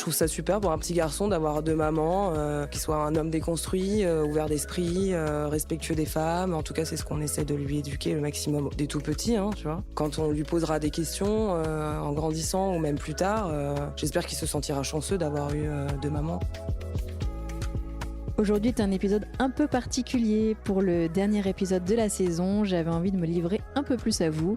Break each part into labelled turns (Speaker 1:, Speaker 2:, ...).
Speaker 1: Je trouve ça super pour un petit garçon d'avoir deux mamans, qu'il soit un homme déconstruit, ouvert d'esprit, respectueux des femmes. En tout cas, c'est ce qu'on essaie de lui éduquer le maximum des tout petits, hein, tu vois. Quand on lui posera des questions en grandissant ou même plus tard, j'espère qu'il se sentira chanceux d'avoir eu deux mamans.
Speaker 2: Aujourd'hui est un épisode un peu particulier. Pour le dernier épisode de la saison, j'avais envie de me livrer un peu plus à vous.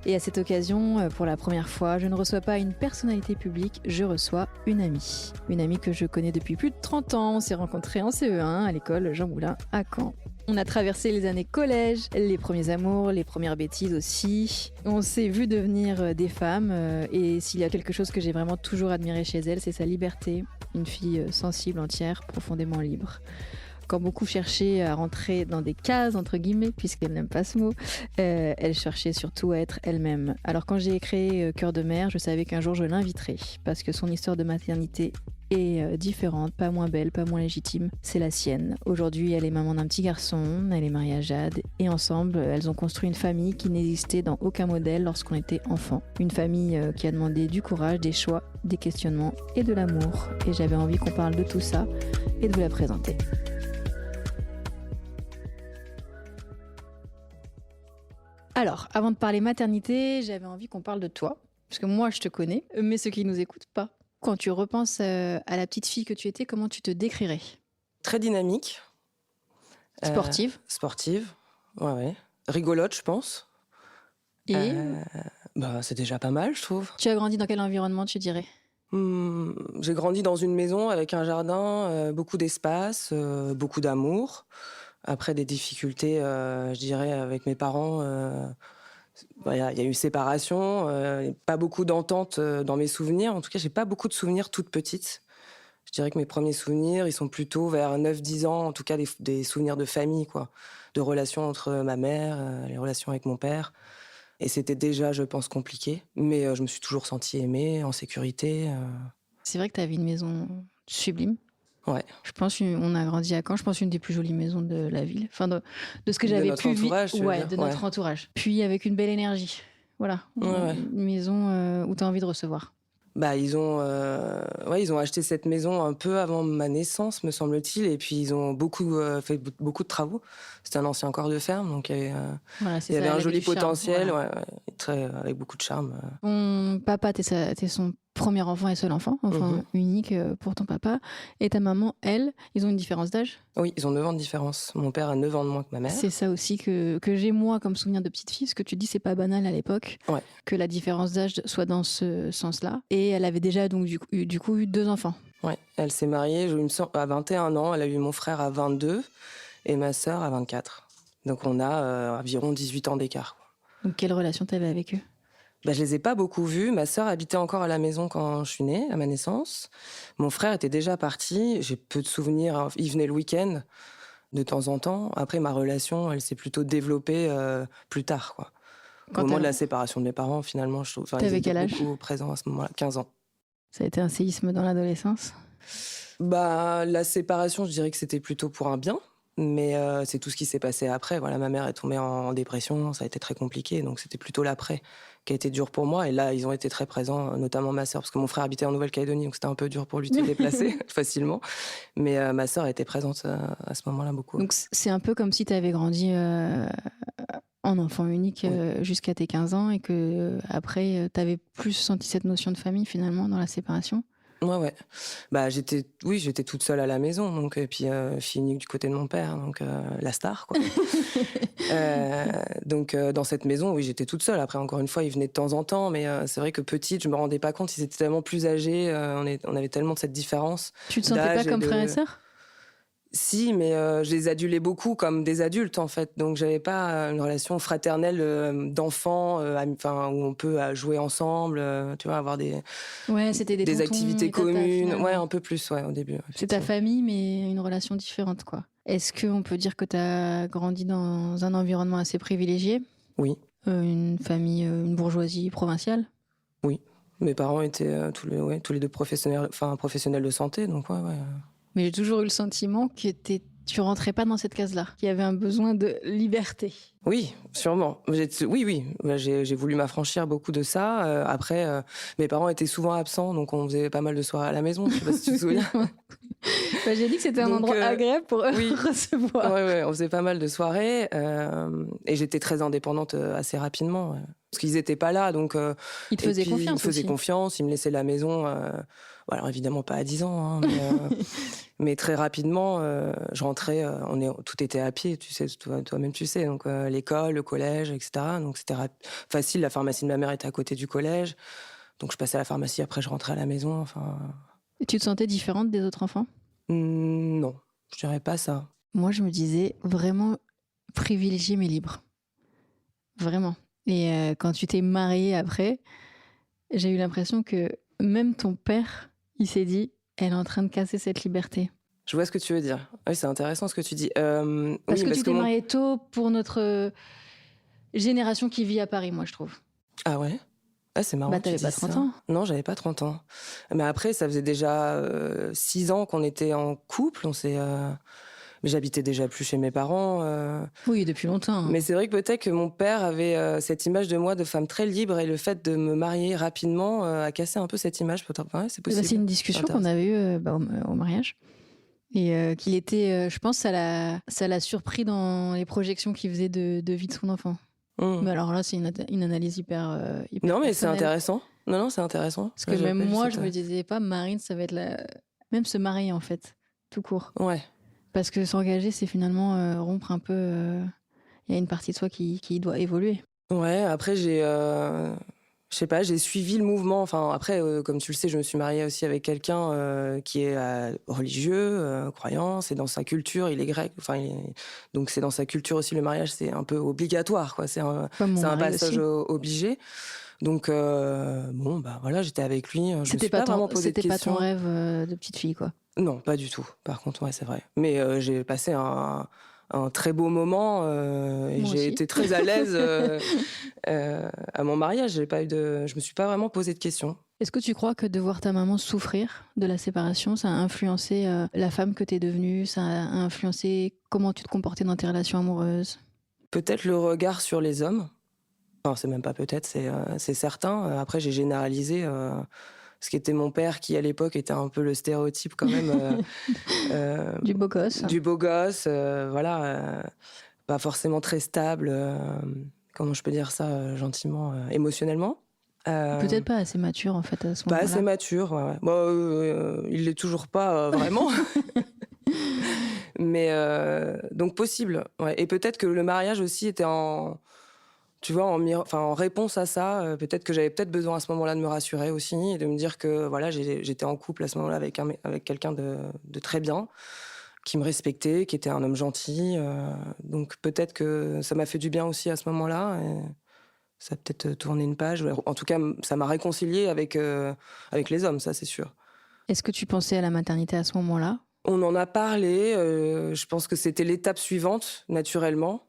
Speaker 2: Et à cette occasion, pour la première fois, je ne reçois pas une personnalité publique, je reçois une amie. Une amie que je connais depuis plus de 30 ans. On s'est rencontrés en CE1 à l'école Jean Moulin à Caen. On a traversé les années collège, les premiers amours, les premières bêtises aussi. On s'est vu devenir des femmes et s'il y a quelque chose que j'ai vraiment toujours admiré chez elle, c'est sa liberté. Une fille sensible, entière, profondément libre. Quand beaucoup cherchaient à rentrer dans des cases, entre guillemets, puisqu'elle n'aime pas ce mot, elle cherchait surtout à être elle-même. Alors quand j'ai créé Cœur de mère, je savais qu'un jour je l'inviterais, parce que son histoire de maternité est différente, pas moins belle, pas moins légitime, c'est la sienne. Aujourd'hui, elle est maman d'un petit garçon, elle est mariée à Jade, et ensemble, elles ont construit une famille qui n'existait dans aucun modèle lorsqu'on était enfant. Une famille qui a demandé du courage, des choix, des questionnements et de l'amour. Et j'avais envie qu'on parle de tout ça et de vous la présenter. Alors, avant de parler maternité, j'avais envie qu'on parle de toi, parce que moi je te connais, mais ceux qui nous écoutent pas. Quand tu repenses à la petite fille que tu étais, comment tu te décrirais ?
Speaker 1: Très dynamique.
Speaker 2: Sportive.
Speaker 1: Sportive, ouais. Rigolote, je pense.
Speaker 2: Et
Speaker 1: C'est déjà pas mal, je trouve.
Speaker 2: tu as grandi dans quel environnement, tu dirais ?
Speaker 1: J'ai grandi dans une maison avec un jardin, beaucoup d'espace, beaucoup d'amour. Après des difficultés, je dirais, avec mes parents, y a eu séparation, pas beaucoup d'entente dans mes souvenirs. En tout cas, j'ai pas beaucoup de souvenirs toute petite. Je dirais que mes premiers souvenirs, ils sont plutôt vers 9-10 ans, en tout cas des souvenirs de famille, quoi. De relations entre ma mère, les relations avec mon père. Et c'était déjà, je pense, compliqué. Mais je me suis toujours sentie aimée, en sécurité.
Speaker 2: C'est vrai que tu avais une maison sublime.
Speaker 1: Ouais.
Speaker 2: Je pense qu'on a grandi à Caen, je pense une des plus jolies maisons de la ville. Enfin, de ce que
Speaker 1: De
Speaker 2: j'avais
Speaker 1: notre
Speaker 2: pu
Speaker 1: entourage, tu veux dire.
Speaker 2: de notre entourage. Puis avec une belle énergie. Voilà.
Speaker 1: Ouais.
Speaker 2: Une maison où tu as envie de recevoir.
Speaker 1: Ils ont acheté cette maison un peu avant ma naissance, me semble-t-il, et puis ils ont fait beaucoup de travaux. C'était un ancien corps de ferme, donc il y avait un joli potentiel,
Speaker 2: voilà.
Speaker 1: avec beaucoup de charme.
Speaker 2: Ton papa, t'es son premier enfant et seul enfant, unique pour ton papa. Et ta maman, elle, ils ont une différence d'âge ?
Speaker 1: Oui, ils ont 9 ans de différence. Mon père a 9 ans de moins que ma mère.
Speaker 2: C'est ça aussi que j'ai moi comme souvenir de petite fille. Ce que tu dis, c'est pas banal à l'époque,
Speaker 1: Ouais.
Speaker 2: que la différence d'âge soit dans ce sens-là. Et elle avait déjà donc du coup eu 2 enfants.
Speaker 1: Ouais, elle s'est mariée, à 21 ans. Elle a eu mon frère à 22 et ma sœur à 24. Donc on a environ 18 ans d'écart, quoi.
Speaker 2: Donc quelle relation t'avais avec eux ?
Speaker 1: Je les ai pas beaucoup vus. Ma sœur habitait encore à la maison quand je suis née, à ma naissance. Mon frère était déjà parti. J'ai peu de souvenirs. Il venait le week-end, de temps en temps. Après, ma relation, elle s'est plutôt développée plus tard, quoi. Au moment de la séparation de mes parents, finalement, je trouve.
Speaker 2: T'avais quel âge ?
Speaker 1: Beaucoup présents à ce moment-là, 15 ans.
Speaker 2: Ça a été un séisme dans l'adolescence ?
Speaker 1: La séparation, je dirais que c'était plutôt pour un bien. Mais c'est tout ce qui s'est passé après. Voilà, ma mère est tombée en dépression, ça a été très compliqué. Donc c'était plutôt l'après qui a été dur pour moi. Et là, ils ont été très présents, notamment ma sœur, parce que mon frère habitait en Nouvelle-Calédonie, donc c'était un peu dur pour lui de se déplacer facilement. Mais ma sœur a été présente à ce moment-là beaucoup.
Speaker 2: Donc c'est un peu comme si tu avais grandi en enfant unique jusqu'à tes 15 ans et que après tu avais plus senti cette notion de famille finalement dans la séparation.
Speaker 1: Ouais. J'étais toute seule à la maison, donc et puis fille unique du côté de mon père, donc la star, quoi. Donc dans cette maison, oui, j'étais toute seule. Après, encore une fois, ils venaient de temps en temps, mais c'est vrai que petite, je me rendais pas compte, ils étaient tellement plus âgés, on avait tellement de cette différence.
Speaker 2: Tu te sentais pas comme frère et sœur ?
Speaker 1: Si, mais je les adulais beaucoup comme des adultes, en fait. Donc, j'avais pas une relation fraternelle d'enfants, où on peut jouer ensemble, tu vois, avoir
Speaker 2: c'était
Speaker 1: des activités communes. Ouais, un peu plus, au début.
Speaker 2: C'est ta famille, mais une relation différente, quoi. Est-ce qu'on peut dire que tu as grandi dans un environnement assez privilégié ?
Speaker 1: Oui.
Speaker 2: Une famille, une bourgeoisie provinciale ?
Speaker 1: Oui. Mes parents étaient tous les deux professionnels de santé, donc ouais.
Speaker 2: Mais j'ai toujours eu le sentiment que Tu rentrais pas dans cette case-là, qui avait un besoin de liberté.
Speaker 1: Oui, sûrement. Oui. Bah, j'ai voulu m'affranchir beaucoup de ça. Après, mes parents étaient souvent absents, donc on faisait pas mal de soirées à la maison. Je sais pas si tu te souviens.
Speaker 2: Bah, j'ai dit que c'était un
Speaker 1: Donc,
Speaker 2: endroit agréable pour
Speaker 1: oui.
Speaker 2: recevoir.
Speaker 1: Ouais, on faisait pas mal de soirées. Et j'étais très indépendante assez rapidement. Parce qu'ils étaient pas là, donc...
Speaker 2: Ils te
Speaker 1: et
Speaker 2: faisaient
Speaker 1: puis, ils me
Speaker 2: confiance
Speaker 1: faisaient
Speaker 2: aussi.
Speaker 1: confiance, ils me laissaient la maison. Bon, alors évidemment pas à 10 ans, hein, mais très rapidement, je rentrais, tout était à pied, tu sais, toi-même tu sais, donc l'école, le collège, etc. Donc c'était facile, la pharmacie de ma mère était à côté du collège, donc je passais à la pharmacie, après je rentrais à la maison, enfin...
Speaker 2: Et tu te sentais différente des autres enfants?
Speaker 1: Non, je dirais pas ça.
Speaker 2: Moi, je me disais vraiment privilégier mais libre. Vraiment. Et quand tu t'es mariée après, j'ai eu l'impression que même ton père, il s'est dit, elle est en train de casser cette liberté.
Speaker 1: Je vois ce que tu veux dire. Oui, c'est intéressant ce que tu dis.
Speaker 2: Parce
Speaker 1: Oui,
Speaker 2: que tu t'es mariée tôt pour notre génération qui vit à Paris, moi, je trouve.
Speaker 1: Ah ouais? Ah, c'est marrant
Speaker 2: Bah,
Speaker 1: que tu
Speaker 2: t'avais pas
Speaker 1: dises
Speaker 2: 30
Speaker 1: ça.
Speaker 2: ans.
Speaker 1: Non, j'avais pas 30 ans. Mais après, ça faisait déjà 6 ans qu'on était en couple. Mais j'habitais déjà plus chez mes parents.
Speaker 2: Oui, depuis longtemps.
Speaker 1: Mais c'est vrai que peut-être que mon père avait cette image de moi de femme très libre, et le fait de me marier rapidement a cassé un peu cette image. Peut-être. Ouais, c'est
Speaker 2: Bah,
Speaker 1: possible.
Speaker 2: c'est une discussion qu'on avait eue au mariage. Et qu'il était, je pense, ça l'a surpris dans les projections qu'il faisait de vie de son enfant. Mais alors là, c'est une analyse hyper
Speaker 1: non, mais
Speaker 2: personnelle.
Speaker 1: c'est intéressant. Non, c'est intéressant.
Speaker 2: Parce que même moi, je me disais pas, Marine, ça va être même se marier, en fait, tout court.
Speaker 1: Ouais.
Speaker 2: Parce que s'engager, c'est finalement rompre un peu... Il y a une partie de soi qui doit évoluer.
Speaker 1: Ouais, après, je sais pas, j'ai suivi le mouvement. Enfin, après, comme tu le sais, je me suis mariée aussi avec quelqu'un qui est religieux, croyant. C'est dans sa culture, il est grec. Enfin, donc c'est dans sa culture aussi, le mariage, c'est un peu obligatoire, quoi. C'est un passage obligé. Donc, bon, bah voilà, j'étais avec lui. Je me suis pas vraiment posé de questions.
Speaker 2: C'était pas ton rêve de petite fille, quoi.
Speaker 1: Non, pas du tout. Par contre, ouais, c'est vrai. Mais j'ai passé un très beau moment et j'ai été très à l'aise à mon mariage. Je me suis pas vraiment posé de questions.
Speaker 2: Est-ce que tu crois que de voir ta maman souffrir de la séparation, ça a influencé la femme que t'es devenue, ça a influencé comment tu te comportais dans tes relations amoureuses?
Speaker 1: Peut-être le regard sur les hommes. Enfin, c'est même pas peut-être, c'est certain. Après, j'ai généralisé ce qui était mon père, qui à l'époque était un peu le stéréotype quand même.
Speaker 2: Du beau gosse.
Speaker 1: Du beau gosse, voilà. Pas forcément très stable, comment je peux dire ça gentiment, émotionnellement.
Speaker 2: Peut-être pas assez mature en fait à ce moment-là.
Speaker 1: Pas assez mature, ouais. Bon, il l'est toujours pas vraiment. Mais donc possible. Ouais. Et peut-être que le mariage aussi était tu vois, en réponse à ça, peut-être que j'avais besoin à ce moment-là de me rassurer aussi et de me dire que voilà, j'étais en couple à ce moment-là avec quelqu'un de très bien, qui me respectait, qui était un homme gentil. Donc peut-être que ça m'a fait du bien aussi à ce moment-là. Et ça a peut-être tourné une page. En tout cas, ça m'a réconciliée avec les hommes, ça c'est sûr.
Speaker 2: Est-ce que tu pensais à la maternité à ce moment-là?
Speaker 1: On en a parlé. Je pense que c'était l'étape suivante, naturellement.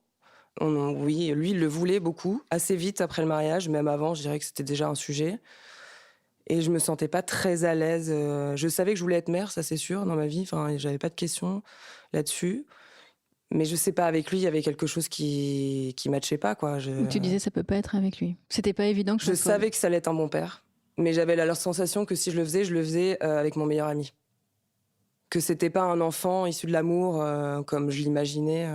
Speaker 1: Oui, lui, il le voulait beaucoup, assez vite après le mariage, même avant, je dirais que c'était déjà un sujet. Et je me sentais pas très à l'aise. Je savais que je voulais être mère, ça c'est sûr, dans ma vie. Enfin, j'avais pas de questions là-dessus. Mais je sais pas, avec lui, il y avait quelque chose qui matchait pas, quoi.
Speaker 2: Tu disais ça peut pas être avec lui. C'était pas évident que
Speaker 1: je savais que ça allait être un bon père, mais j'avais la sensation que si je le faisais avec mon meilleur ami. Que c'était pas un enfant issu de l'amour comme je l'imaginais.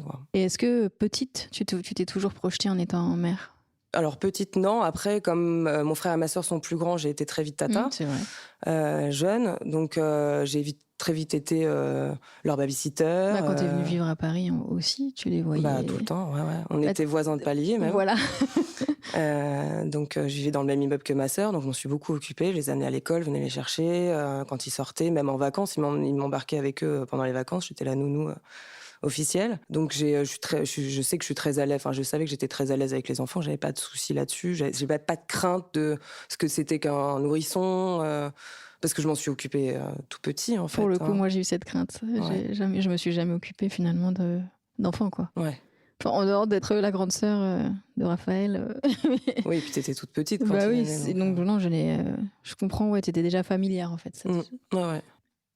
Speaker 1: Quoi.
Speaker 2: Et est-ce que petite, tu t'es toujours projetée en étant mère?
Speaker 1: Alors petite, non. Après, comme mon frère et ma sœur sont plus grands, j'ai été très vite tata,
Speaker 2: c'est vrai.
Speaker 1: jeune. Donc j'ai très vite été leur babysitter.
Speaker 2: Quand t'es venue vivre à Paris aussi, tu les voyais.
Speaker 1: Tout le temps, ouais. On était voisins de palier même.
Speaker 2: Voilà.
Speaker 1: Donc je vivais dans le même immeuble que ma sœur, donc je m'en suis beaucoup occupée. Je les amenais à l'école, venais les chercher. Quand ils sortaient, même en vacances, ils m'embarquaient avec eux pendant les vacances. J'étais la nounou officielle. Donc je sais que je suis très à l'aise. Enfin, je savais que j'étais très à l'aise avec les enfants. J'avais pas de soucis là-dessus. J'ai pas de crainte de ce que c'était qu'un nourrisson. Parce que je m'en suis occupée tout petit, en fait.
Speaker 2: Pour le coup, moi, j'ai eu cette crainte.
Speaker 1: Ouais.
Speaker 2: Je me suis jamais occupée, finalement, d'enfants, quoi.
Speaker 1: Ouais.
Speaker 2: Enfin, en dehors d'être la grande sœur de Raphaël.
Speaker 1: Oui, et puis t'étais toute petite quand
Speaker 2: oui,
Speaker 1: donc
Speaker 2: non, je comprends, ouais, t'étais déjà familière, en fait.
Speaker 1: Ouais.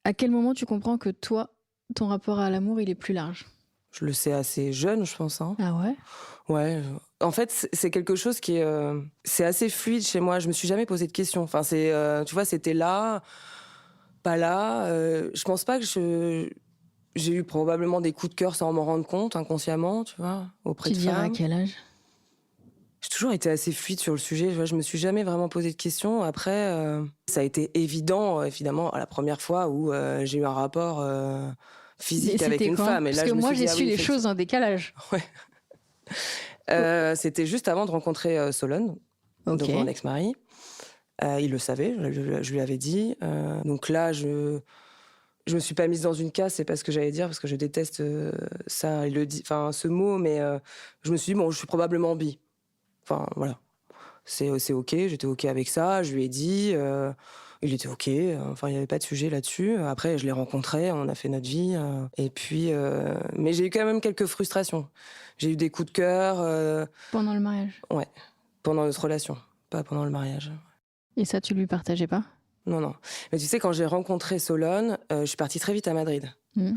Speaker 2: À quel moment tu comprends que toi, ton rapport à l'amour, il est plus large.
Speaker 1: Je le sais assez jeune, je pense, hein.
Speaker 2: Ah ouais?
Speaker 1: Ouais, en fait, c'est quelque chose qui est, c'est assez fluide chez moi. Je me suis jamais posé de questions. Enfin, tu vois, c'était là, pas là. Je pense pas que j'ai eu probablement des coups de cœur sans m'en rendre compte, inconsciemment, tu vois, auprès
Speaker 2: Tu
Speaker 1: de
Speaker 2: dirais à
Speaker 1: femmes.
Speaker 2: quel âge?
Speaker 1: J'ai toujours été assez fluide sur le sujet, tu vois, je me suis jamais vraiment posé de questions. Après, ça a été évident, évidemment, à la première fois où, j'ai eu un rapport,
Speaker 2: Et
Speaker 1: physique avec
Speaker 2: c'était
Speaker 1: une
Speaker 2: quand?
Speaker 1: femme et
Speaker 2: Parce
Speaker 1: là,
Speaker 2: que
Speaker 1: je me
Speaker 2: moi,
Speaker 1: suis
Speaker 2: j'ai
Speaker 1: dit: «Ah
Speaker 2: su
Speaker 1: oui,
Speaker 2: les choses en
Speaker 1: effectivement».
Speaker 2: décalage.
Speaker 1: Ouais. C'était juste avant de rencontrer, Solone, donc mon
Speaker 2: OK.
Speaker 1: ex-mari. Il le savait, je lui avais dit, donc là, je me suis pas mise dans une case, c'est pas ce que j'allais dire parce que je déteste, ça, enfin, ce mot, mais je me suis dit: «Bon, je suis probablement bi». Enfin, voilà. C'est OK, j'étais OK avec ça, je lui ai dit, il était OK, enfin, il y avait pas de sujet là-dessus. Après, je l'ai rencontré, on a fait notre vie, et puis, mais j'ai eu quand même quelques frustrations. J'ai eu des coups de cœur,
Speaker 2: Pendant le mariage.
Speaker 1: ouais, pendant notre relation, pas pendant le mariage.
Speaker 2: Et ça, tu lui partageais pas?
Speaker 1: Non, non. Mais tu sais, quand j'ai rencontré Solone, je suis partie très vite à Madrid.
Speaker 2: Mmh.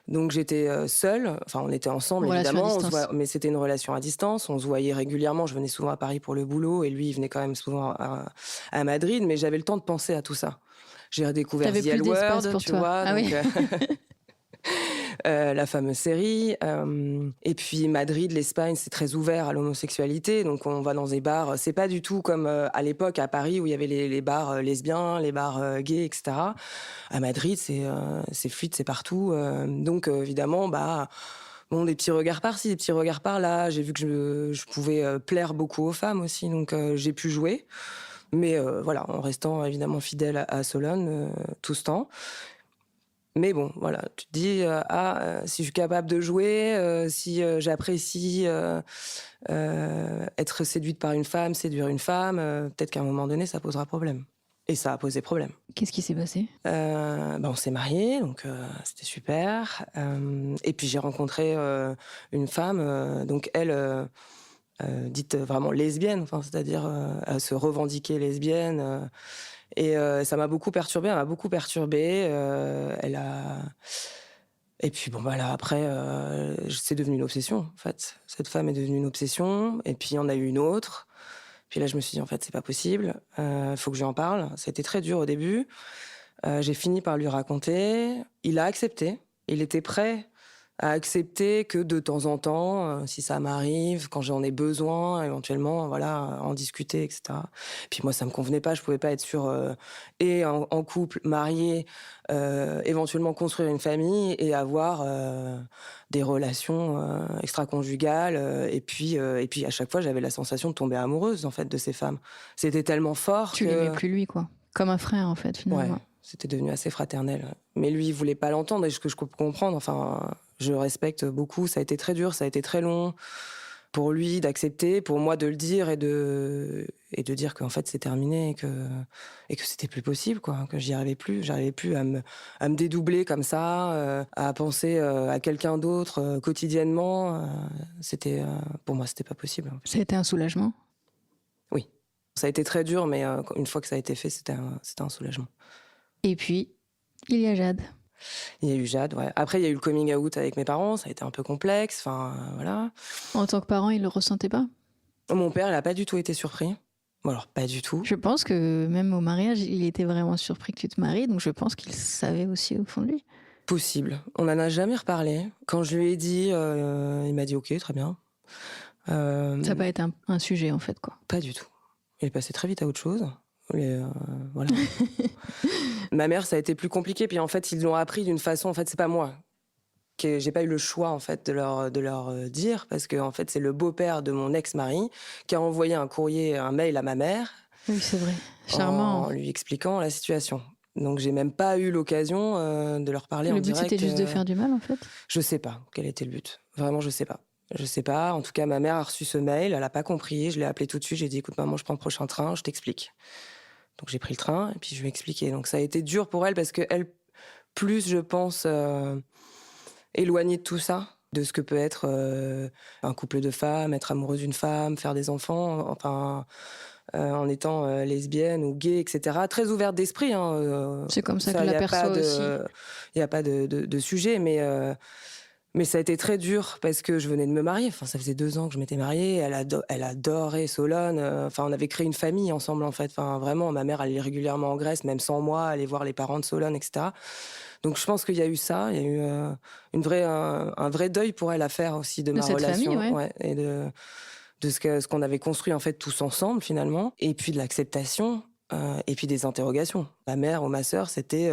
Speaker 1: Donc j'étais, seule, enfin on était ensemble
Speaker 2: Relation à
Speaker 1: évidemment,
Speaker 2: distance.
Speaker 1: mais c'était une relation à distance, on se voyait régulièrement, je venais souvent à Paris pour le boulot et lui il venait quand même souvent à Madrid, mais j'avais le temps de penser à tout ça. J'ai redécouvert
Speaker 2: T'avais
Speaker 1: The
Speaker 2: plus
Speaker 1: L
Speaker 2: d'espace
Speaker 1: Word,
Speaker 2: pour
Speaker 1: tu
Speaker 2: toi.
Speaker 1: vois?
Speaker 2: Ah
Speaker 1: Donc
Speaker 2: oui.
Speaker 1: la fameuse série, et puis Madrid, l'Espagne, c'est très ouvert à l'homosexualité, donc on va dans des bars, c'est pas du tout comme, à l'époque à Paris où il y avait les bars, lesbiens, les bars, gays et cetera. À Madrid, c'est fluide, c'est partout, donc évidemment, bah, bon, des petits regards par-ci, des petits regards par-là. J'ai vu que je pouvais, plaire beaucoup aux femmes aussi, donc j'ai pu jouer, mais voilà, en restant évidemment fidèle à Solone, tout ce temps. Mais bon, voilà, tu te dis, «Ah, si je suis capable de jouer, si, j'apprécie, être séduite par une femme, séduire une femme, peut-être qu'à un moment donné, ça posera problème». Et ça a posé problème.
Speaker 2: Qu'est-ce qui s'est passé?
Speaker 1: Bah, on s'est mariés, donc c'était super, et puis j'ai rencontré, une femme, donc elle, dite vraiment lesbienne, enfin, c'est-à-dire, à se revendiquer lesbienne, et ça m'a beaucoup perturbée, elle m'a beaucoup perturbée, elle a et puis bon, bah, là, après, c'est devenu une obsession, en fait. Cette femme est devenue une obsession et puis il y en a eu une autre. Puis là, je me suis dit: «En fait, c'est pas possible, faut que je lui en parle». Ça a été très dur au début. J'ai fini par lui raconter. Il a accepté. Il était prêt à accepter que de temps en temps, si ça m'arrive, quand j'en ai besoin, éventuellement, voilà, en discuter et cetera. Puis moi, ça me convenait pas. Je pouvais pas être et en couple, marié, éventuellement construire une famille et avoir, des relations, extraconjugales, et puis à chaque fois, j'avais la sensation de tomber amoureuse, en fait, de ces femmes. C'était tellement fort
Speaker 2: Tu l'aimais
Speaker 1: que
Speaker 2: plus lui, quoi. Comme un frère, en fait,
Speaker 1: ouais,
Speaker 2: finalement.
Speaker 1: c'était devenu assez fraternel. Mais lui, il voulait pas l'entendre et ce que je peux comprendre. Enfin, je respecte beaucoup. Ça a été très dur, ça a été très long pour lui d'accepter, pour moi de le dire et de dire qu'en fait c'est terminé et que c'était plus possible, quoi, que j'y arrivais plus. J'arrivais plus à me dédoubler comme ça, à penser, à quelqu'un d'autre, quotidiennement. C'était, pour moi, c'était pas possible, en fait.
Speaker 2: Ça a été un soulagement?
Speaker 1: Oui. Ça a été très dur, mais une fois que ça a été fait, c'était un soulagement.
Speaker 2: Et puis, il y a Jade.
Speaker 1: Il y a eu Jade, ouais. Après, il y a eu le coming out avec mes parents, ça a été un peu complexe, enfin, voilà.
Speaker 2: En tant que parent, il le ressentait pas?
Speaker 1: Mon père, il a pas du tout été surpris. Bon alors, pas du tout.
Speaker 2: Je pense que même au mariage, il était vraiment surpris que tu te maries, donc je pense qu'il savait aussi au fond de lui.
Speaker 1: Possible. On n'en a jamais reparlé. Quand je lui ai dit, il m'a dit: «OK, très bien».
Speaker 2: Ça peut être un sujet, en fait, quoi.
Speaker 1: Pas du tout. Il est passé très vite à autre chose et voilà. Ma mère, ça a été plus compliqué, puis en fait, ils l'ont appris d'une façon, en fait, c'est pas moi. Que j'ai pas eu le choix en fait de leur dire parce que en fait c'est le beau-père de mon ex-mari qui a envoyé un mail à ma mère
Speaker 2: Oui, c'est vrai.
Speaker 1: en
Speaker 2: Charmant.
Speaker 1: lui expliquant la situation. Donc j'ai même pas eu l'occasion, de leur parler en
Speaker 2: Le but, c'était
Speaker 1: direct,
Speaker 2: juste de faire du mal, en fait?
Speaker 1: je sais pas quel était le but. Vraiment, je sais pas. Je sais pas. En tout cas, ma mère a reçu ce mail, elle a pas compris. Je l'ai appelée tout de suite, j'ai dit: «Écoute maman, je prends le prochain train, je t'explique». Donc j'ai pris le train et puis je lui ai expliqué. Donc ça a été dur pour elle parce qu'elle, plus je pense, éloignée de tout ça, de ce que peut être, un couple de femmes, être amoureuse d'une femme, faire des enfants, enfin, en étant lesbienne ou gay, etc. Très ouverte d'esprit. Hein,
Speaker 2: C'est comme ça que la perçoit aussi.
Speaker 1: Il n'y a pas de sujet, mais ça a été très dur parce que je venais de me marier. Enfin, ça faisait 2 ans que je m'étais mariée. Elle adorait Solon. Enfin, on avait créé une famille ensemble, en fait. Enfin, vraiment, ma mère allait régulièrement en Grèce, même sans moi, aller voir les parents de Solon, etc. Donc, je pense qu'il y a eu ça. Il y a eu un vrai deuil pour elle à faire aussi de ma
Speaker 2: cette
Speaker 1: relation.
Speaker 2: famille, ouais.
Speaker 1: Et de ce qu'on avait construit, en fait, tous ensemble, finalement. Et puis de l'acceptation. Et puis des interrogations. Ma mère ou ma sœur, c'était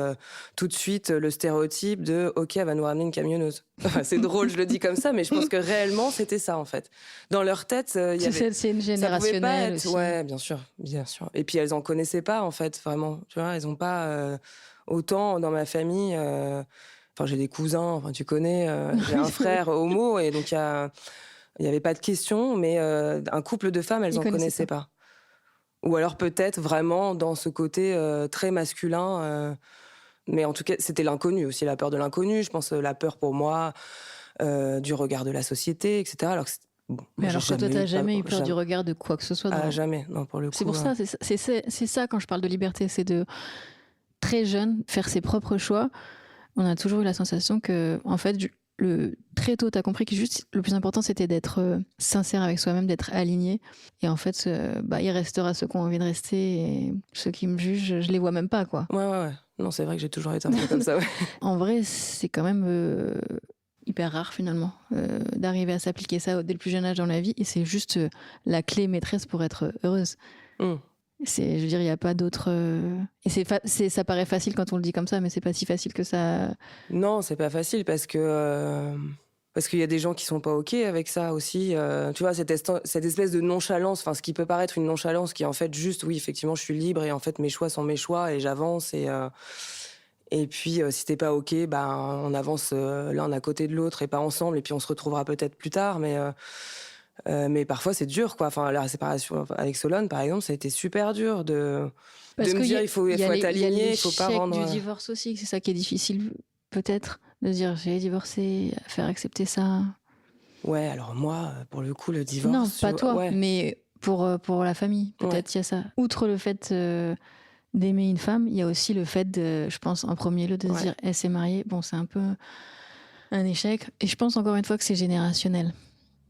Speaker 1: tout de suite le stéréotype de « Ok, elle va nous ramener une camionneuse ». Enfin, c'est drôle, je le dis comme ça, mais je pense que réellement, c'était ça, en fait. Dans leur tête, il y avait...
Speaker 2: C'est une
Speaker 1: Ça pouvait pas
Speaker 2: générationnelle
Speaker 1: être...
Speaker 2: aussi.
Speaker 1: Ouais, bien sûr, bien sûr. Et puis, elles en connaissaient pas, en fait, vraiment. Tu vois, elles ont pas... autant dans ma famille... Enfin, j'ai des cousins, enfin, tu connais, j'ai un frère homo, et donc il y avait pas de question, mais un couple de femmes, elles en connaissaient pas. Ou alors peut-être vraiment dans ce côté très masculin. Mais en tout cas, c'était l'inconnu aussi, la peur de l'inconnu. Je pense la peur pour moi du regard de la société, etc. Alors que bon,
Speaker 2: mais alors que toi, t'as jamais eu peur
Speaker 1: jamais.
Speaker 2: du regard de quoi que ce soit.
Speaker 1: Ah, jamais, non, pour le coup.
Speaker 2: C'est pour ça, c'est ça quand je parle de liberté, c'est de très jeune faire ses propres choix. On a toujours eu la sensation que, en fait, très tôt, tu as compris que juste le plus important, c'était d'être sincère avec soi-même, d'être aligné. Et en fait, il restera ceux qui ont envie de rester et ceux qui me jugent, je les vois même pas, quoi.
Speaker 1: Ouais. Non, c'est vrai que j'ai toujours été un peu comme ça, ouais.
Speaker 2: En vrai, c'est quand même hyper rare, finalement, d'arriver à s'appliquer ça dès le plus jeune âge dans la vie. Et c'est juste la clé maîtresse pour être heureuse. Je veux dire, il n'y a pas d'autre... Et ça paraît facile quand on le dit comme ça, mais c'est pas si facile que ça.
Speaker 1: Non, c'est pas facile parce qu'il y a des gens qui sont pas OK avec ça aussi. Tu vois, cette espèce de nonchalance, enfin, ce qui peut paraître une nonchalance qui est en fait juste, oui, effectivement, je suis libre et en fait, mes choix sont mes choix et j'avance. Et puis, si t'es pas OK, on avance l'un à côté de l'autre et pas ensemble et puis on se retrouvera peut-être plus tard. Mais parfois, c'est dur, quoi. Enfin, la séparation avec Solon, par exemple, ça a été super dur de me dire il faut être aligné, il faut pas rendre...
Speaker 2: du divorce aussi, c'est ça qui est difficile, peut-être, de dire j'ai divorcé, faire accepter ça.
Speaker 1: Ouais, alors moi, pour le coup, le divorce...
Speaker 2: Non, pas toi,
Speaker 1: ouais.
Speaker 2: mais pour la famille, peut-être il y a ça. Outre le fait d'aimer une femme, il y a aussi le fait, je pense, en premier lieu, de se dire elle s'est mariée. Bon, c'est un peu un échec. Et je pense encore une fois que c'est générationnel.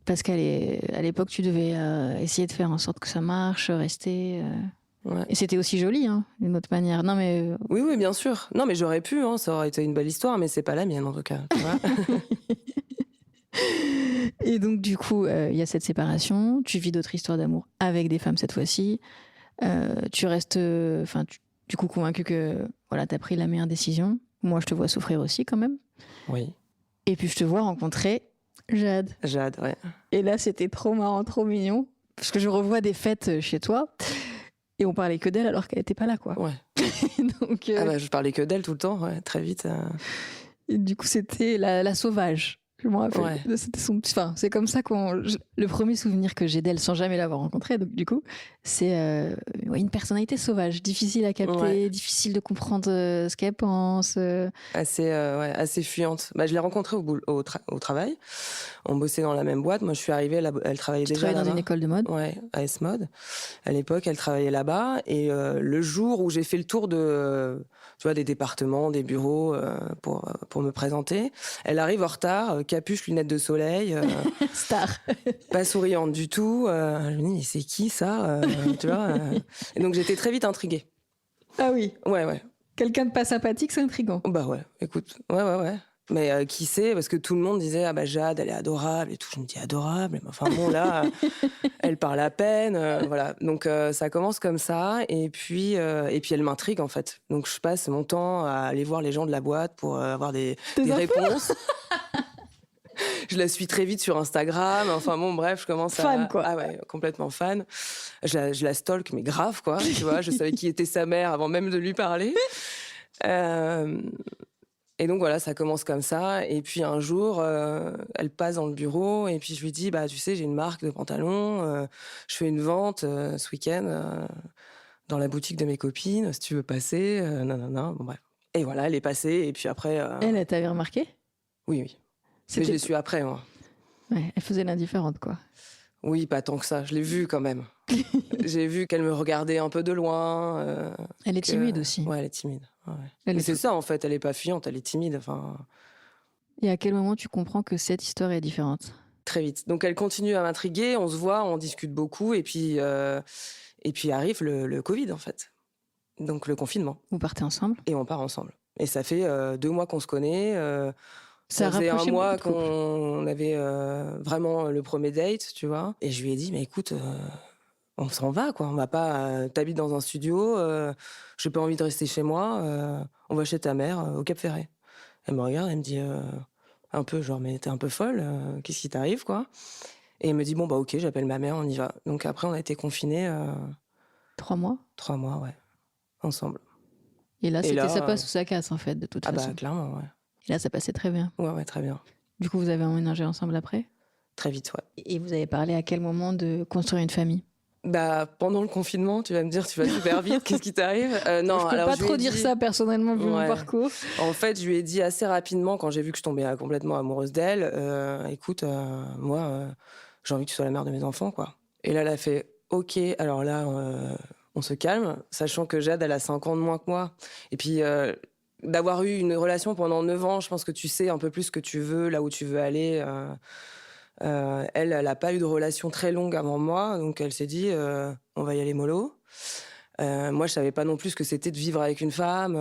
Speaker 2: Parce qu'à l'époque, tu devais essayer de faire en sorte que ça marche, rester...
Speaker 1: Ouais.
Speaker 2: Et c'était aussi joli, hein, d'une autre manière. Non, mais...
Speaker 1: Oui, bien sûr. Non, mais j'aurais pu, hein, ça aurait été une belle histoire, mais c'est pas la mienne, en tout cas. Tu vois.
Speaker 2: Et donc, du coup, il y a cette séparation. Tu vis d'autres histoires d'amour avec des femmes cette fois-ci. Tu restes, du coup, convaincu que voilà, t'as pris la meilleure décision. Moi, je te vois souffrir aussi, quand même.
Speaker 1: Oui.
Speaker 2: Et puis, je te vois rencontrer Jade.
Speaker 1: Jade, ouais.
Speaker 2: Et là, c'était trop marrant, trop mignon. Parce que je revois des fêtes chez toi. Et on parlait que d'elle alors qu'elle n'était pas là, quoi.
Speaker 1: Ouais. Donc, je parlais que d'elle tout le temps, ouais, très vite.
Speaker 2: Et du coup, c'était la sauvage. Je me rappelle. Ouais. C'était c'est comme ça le premier souvenir que j'ai d'elle, sans jamais l'avoir rencontrée, donc du coup, c'est une personnalité sauvage, difficile à capter, difficile de comprendre ce qu'elle pense.
Speaker 1: Assez fuyante. Je l'ai rencontrée au travail. On bossait dans la même boîte. Moi, je suis arrivée, elle travaillait déjà là-bas.
Speaker 2: Dans une école de mode.
Speaker 1: Ouais, à S-Mode. À l'époque, elle travaillait là-bas. Et le jour où j'ai fait le tour des départements, des bureaux pour me présenter, elle arrive en retard, capuche, lunettes de soleil.
Speaker 2: Star.
Speaker 1: Pas souriante du tout. Je me dis, mais c'est qui ça tu vois Et donc, j'étais très vite intriguée.
Speaker 2: Ah oui.
Speaker 1: Ouais.
Speaker 2: Quelqu'un de pas sympathique, c'est intriguant.
Speaker 1: Bah ouais, écoute. Ouais. Mais qui sait, parce que tout le monde disait Jade, elle est adorable et tout. Je me dis adorable, mais enfin bon là, elle parle à peine, voilà. Donc ça commence comme ça, et puis elle m'intrigue en fait. Donc je passe mon temps à aller voir les gens de la boîte pour avoir des réponses. Je la suis très vite sur Instagram. Enfin bon, bref, je commence
Speaker 2: fan, quoi.
Speaker 1: Ah ouais, complètement fan. Je la stalk, mais grave, quoi. Tu vois, je savais qui était sa mère avant même de lui parler. Et donc voilà, ça commence comme ça. Et puis un jour, elle passe dans le bureau et puis je lui dis, tu sais, j'ai une marque de pantalons, je fais une vente ce week-end dans la boutique de mes copines, si tu veux passer. Non, bon bref. Et voilà, elle est passée et puis après...
Speaker 2: Elle t'avait remarqué ?
Speaker 1: Oui. Mais je l'ai su après, moi.
Speaker 2: Ouais, elle faisait l'indifférente, quoi.
Speaker 1: Oui, pas tant que ça, je l'ai vu quand même. J'ai vu qu'elle me regardait un peu de loin.
Speaker 2: Elle est timide aussi.
Speaker 1: Ouais, elle est timide. Ouais.
Speaker 2: Elle
Speaker 1: Mais
Speaker 2: est
Speaker 1: c'est ça, en fait, elle est pas fuyante, elle est timide. Enfin,
Speaker 2: Et à quel moment tu comprends que cette histoire est différente?
Speaker 1: très vite. Donc elle continue à m'intriguer, on se voit, on discute beaucoup, et puis arrive le Covid, en fait. Donc le confinement.
Speaker 2: Vous partez ensemble?
Speaker 1: Et on part ensemble. Et ça fait 2 mois qu'on se connaît.
Speaker 2: Ça
Speaker 1: Ça
Speaker 2: a
Speaker 1: faisait 1
Speaker 2: rapproché beaucoup
Speaker 1: mois
Speaker 2: de couples.
Speaker 1: qu'on avait vraiment le premier date, tu vois. Et je lui ai dit, mais écoute, on s'en va, quoi. On va pas. T'habites dans un studio, j'ai pas envie de rester chez moi. On va chez ta mère au Cap Ferret. Elle me regarde, elle me dit un peu genre, mais t'es un peu folle, qu'est-ce qui t'arrive, quoi. Et elle me dit, bon, bah ok, j'appelle ma mère, on y va. Donc après, on a été confinés
Speaker 2: 3 mois?
Speaker 1: 3 mois, ouais, ensemble.
Speaker 2: Et là,
Speaker 1: Et
Speaker 2: c'était
Speaker 1: là,
Speaker 2: ça passe ou ça casse, en fait, de toute
Speaker 1: ah
Speaker 2: façon.
Speaker 1: bah clairement, ouais.
Speaker 2: Et là, ça passait très bien.
Speaker 1: Ouais, très bien.
Speaker 2: Du coup, vous avez emménagé ensemble après?
Speaker 1: Très vite, ouais.
Speaker 2: Et vous avez parlé à quel moment de construire une famille?
Speaker 1: Bah, pendant le confinement, tu vas me dire, tu vas super vite, qu'est-ce qui t'arrive? Non,
Speaker 2: Je peux
Speaker 1: alors
Speaker 2: pas
Speaker 1: je lui
Speaker 2: trop
Speaker 1: ai
Speaker 2: dire
Speaker 1: dit-
Speaker 2: ça personnellement vu mon
Speaker 1: Ouais.
Speaker 2: parcours.
Speaker 1: En fait, je lui ai dit assez rapidement, quand j'ai vu que je tombais complètement amoureuse d'elle, écoute, moi, j'ai envie que tu sois la mère de mes enfants, quoi. Et là, elle a fait, ok, alors là, on se calme, sachant que Jade, elle a 5 ans de moins que moi. Et puis, d'avoir eu une relation pendant 9 ans, je pense que tu sais un peu plus ce que tu veux, là où tu veux aller. Elle n'a pas eu de relation très longue avant moi, donc elle s'est dit, on va y aller mollo. Moi, je savais pas non plus ce que c'était de vivre avec une femme,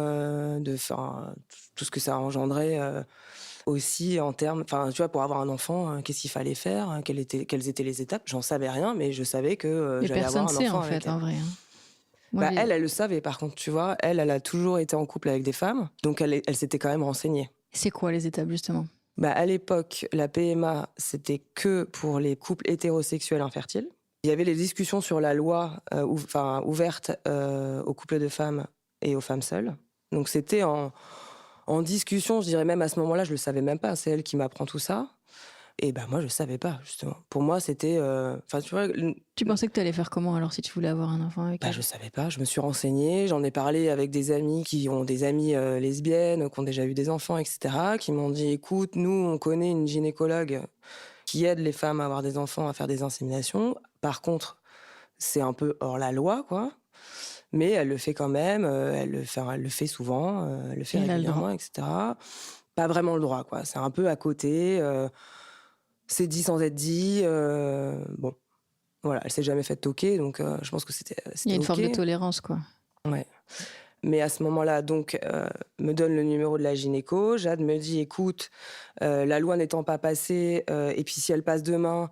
Speaker 1: de faire tout ce que ça engendrait aussi en termes, enfin, tu vois, pour avoir un enfant, qu'est-ce qu'il fallait faire, quelles étaient les étapes. J'en savais rien, mais je savais que
Speaker 2: Mais
Speaker 1: j'allais avoir
Speaker 2: personne
Speaker 1: un
Speaker 2: sait
Speaker 1: enfant
Speaker 2: en
Speaker 1: avec
Speaker 2: fait,
Speaker 1: elle.
Speaker 2: en vrai. Moi,
Speaker 1: Bah, elle le savait, par contre, tu vois. Elle a toujours été en couple avec des femmes, donc elle s'était quand même renseignée.
Speaker 2: c'est quoi les étapes justement?
Speaker 1: Bah, à l'époque, la PMA, c'était que pour les couples hétérosexuels infertiles. Il y avait les discussions sur la loi ouverte aux couples de femmes et aux femmes seules. Donc c'était en discussion, je dirais même à ce moment-là, je le savais même pas. C'est elle qui m'apprend tout ça. Et ben moi, je savais pas, justement. Pour moi, c'était... Enfin, tu vois...
Speaker 2: Tu pensais que tu allais faire comment alors si tu voulais avoir un enfant avec
Speaker 1: Bah,
Speaker 2: elle?
Speaker 1: je savais pas, je me suis renseignée, j'en ai parlé avec des amis qui ont des amies lesbiennes, qui ont déjà eu des enfants, etc., qui m'ont dit, écoute, nous, on connaît une gynécologue qui aide les femmes à avoir des enfants, à faire des inséminations. Par contre, c'est un peu hors la loi, quoi. Mais elle le fait quand même, elle le fait souvent, elle le fait
Speaker 2: Et elle a le
Speaker 1: régulièrement,
Speaker 2: droit.
Speaker 1: etc. Pas vraiment le droit, quoi. C'est un peu à côté, c'est dit sans être dit. Bon, voilà, elle s'est jamais fait toquer, donc je pense que c'était
Speaker 2: Il y a une forme de
Speaker 1: OK.
Speaker 2: tolérance quoi.
Speaker 1: Ouais. Mais à ce moment-là, donc, me donne le numéro de la gynéco. Jade me dit, écoute, la loi n'étant pas passée, et puis si elle passe demain,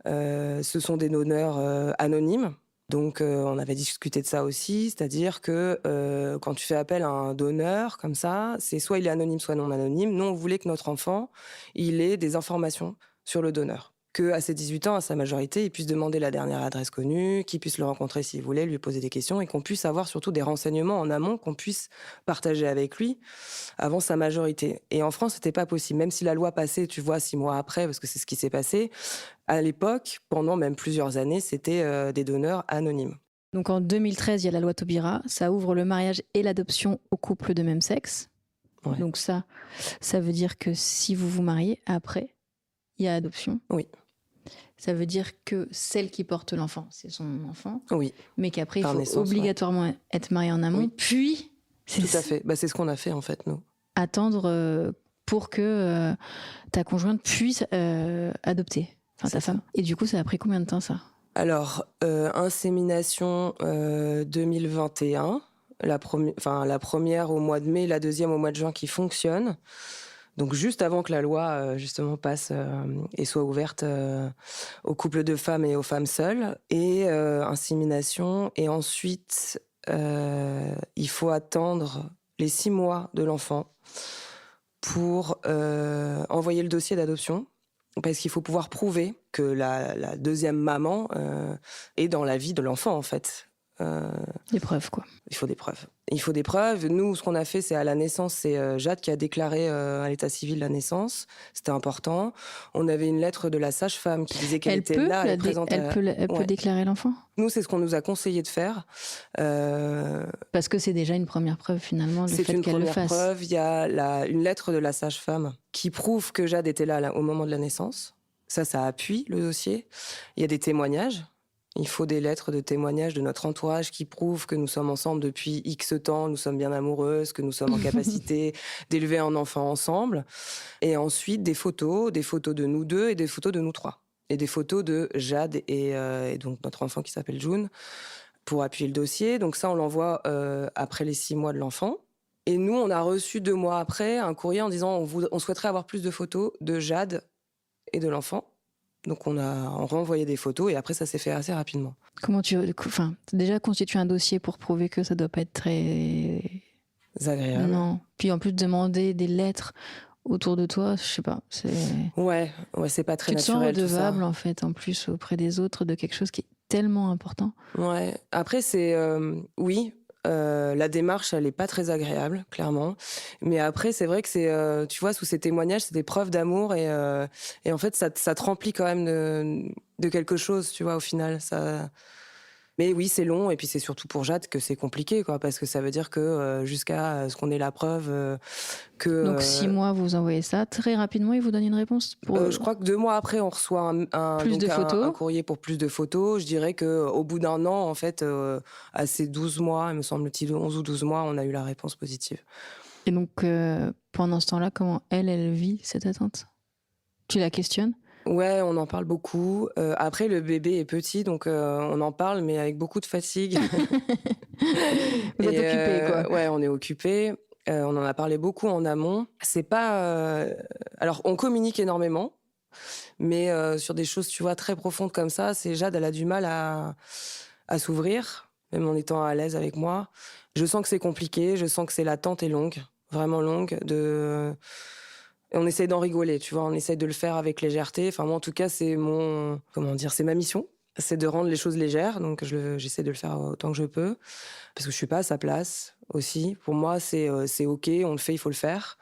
Speaker 1: ce sont des donneurs anonymes. Donc, on avait discuté de ça aussi, c'est-à-dire que quand tu fais appel à un donneur comme ça, c'est soit il est anonyme, soit non anonyme. Nous, on voulait que notre enfant, il ait des informations sur le donneur. Qu'à ses 18 ans, à sa majorité, il puisse demander la dernière adresse connue, qu'il puisse le rencontrer s'il voulait, lui poser des questions, et qu'on puisse avoir surtout des renseignements en amont qu'on puisse partager avec lui avant sa majorité. Et en France, c'était pas possible. Même si la loi passait, tu vois, 6 mois après, parce que c'est ce qui s'est passé, à l'époque, pendant même plusieurs années, c'était des donneurs anonymes.
Speaker 2: Donc en 2013, il y a la loi Taubira, ça ouvre le mariage et l'adoption aux couples de même sexe.
Speaker 1: Ouais.
Speaker 2: Donc ça veut dire que si vous vous mariez, après, il y a adoption.
Speaker 1: Oui.
Speaker 2: Ça veut dire que celle qui porte l'enfant, c'est son enfant,
Speaker 1: Oui,
Speaker 2: mais qu'après, il
Speaker 1: Par
Speaker 2: faut
Speaker 1: naissance,
Speaker 2: obligatoirement être marié en amont,
Speaker 1: Oui.
Speaker 2: puis
Speaker 1: tout à fait. Bah, c'est ce qu'on a fait, en fait, nous.
Speaker 2: attendre pour que ta conjointe puisse adopter, enfin ta
Speaker 1: C'est ça.
Speaker 2: femme. Et du coup, ça a pris combien de temps ça?
Speaker 1: Alors, insémination 2021, la première au mois de mai, la deuxième au mois de juin qui fonctionne. Donc juste avant que la loi justement passe et soit ouverte aux couples de femmes et aux femmes seules. Et insémination. Et ensuite, il faut attendre les 6 mois de l'enfant pour envoyer le dossier d'adoption. Parce qu'il faut pouvoir prouver que la deuxième maman est dans la vie de l'enfant, en fait.
Speaker 2: Des preuves, quoi.
Speaker 1: Il faut des preuves. Il faut des preuves. Nous, ce qu'on a fait, c'est à la naissance, c'est Jade qui a déclaré à l'état civil la naissance. C'était important. On avait une lettre de la sage-femme qui disait qu'elle était là, elle présente.
Speaker 2: Elle peut
Speaker 1: Ouais.
Speaker 2: déclarer l'enfant?
Speaker 1: Nous, c'est ce qu'on nous a conseillé de faire.
Speaker 2: Parce que c'est déjà une première preuve, finalement, le
Speaker 1: C'est
Speaker 2: fait
Speaker 1: une
Speaker 2: qu'elle le
Speaker 1: première
Speaker 2: fasse.
Speaker 1: preuve. Il y a une lettre de la sage-femme qui prouve que Jade était là au moment de la naissance. Ça appuie le dossier. Il y a des témoignages. Il faut des lettres de témoignages de notre entourage qui prouvent que nous sommes ensemble depuis X temps, nous sommes bien amoureuses, que nous sommes en capacité d'élever un enfant ensemble. Et ensuite, des photos de nous deux et des photos de nous trois. Et des photos de Jade et donc notre enfant qui s'appelle June pour appuyer le dossier. Donc ça, on l'envoie après les 6 mois de l'enfant. Et nous, on a reçu 2 mois après un courrier en disant on souhaiterait avoir plus de photos de Jade et de l'enfant. Donc on renvoyé des photos et après ça s'est fait assez rapidement.
Speaker 2: Comment déjà constituer un dossier pour prouver que ça doit pas être très
Speaker 1: agréable.
Speaker 2: Non. Puis en plus de demander des lettres autour de toi, je sais pas.
Speaker 1: Ouais, c'est pas très naturel.
Speaker 2: Tu te sens redevable en fait, en plus auprès des autres de quelque chose qui est tellement important.
Speaker 1: Ouais. Après c'est oui. La démarche, elle est pas très agréable, clairement. Mais après, c'est vrai que c'est, tu vois, sous ces témoignages, c'est des preuves d'amour et en fait, ça te remplit quand même de quelque chose, tu vois, au final. Mais oui, c'est long et puis c'est surtout pour Jade que c'est compliqué, quoi, parce que ça veut dire que jusqu'à ce qu'on ait la preuve que.
Speaker 2: Donc 6 mois, vous envoyez ça très rapidement, il vous donne une réponse
Speaker 1: je crois que 2 mois après, on reçoit un courrier pour plus de photos. Je dirais que au bout d'un an, en fait, à ces 12 mois, il me semble-t-il 11 ou 12 mois, on a eu la réponse positive.
Speaker 2: Et donc pendant ce temps-là, comment elle vit cette attente? Tu la questionnes?
Speaker 1: Ouais, on en parle beaucoup. Après, le bébé est petit, donc on en parle, mais avec beaucoup de fatigue.
Speaker 2: Vous êtes occupés, quoi.
Speaker 1: Ouais, on est occupés. On en a parlé beaucoup en amont. C'est pas... Alors, on communique énormément, mais sur des choses, tu vois, très profondes comme ça, Jade, elle a du mal à s'ouvrir, même en étant à l'aise avec moi. Je sens que c'est compliqué, je sens que l'attente est longue, vraiment longue, Et on essaye d'en rigoler, tu vois, on essaye de le faire avec légèreté. Enfin, moi, en tout cas, c'est ma mission. C'est de rendre les choses légères, donc j'essaie de le faire autant que je peux, parce que je suis pas à sa place aussi. Pour moi, c'est OK, on le fait, il faut le faire.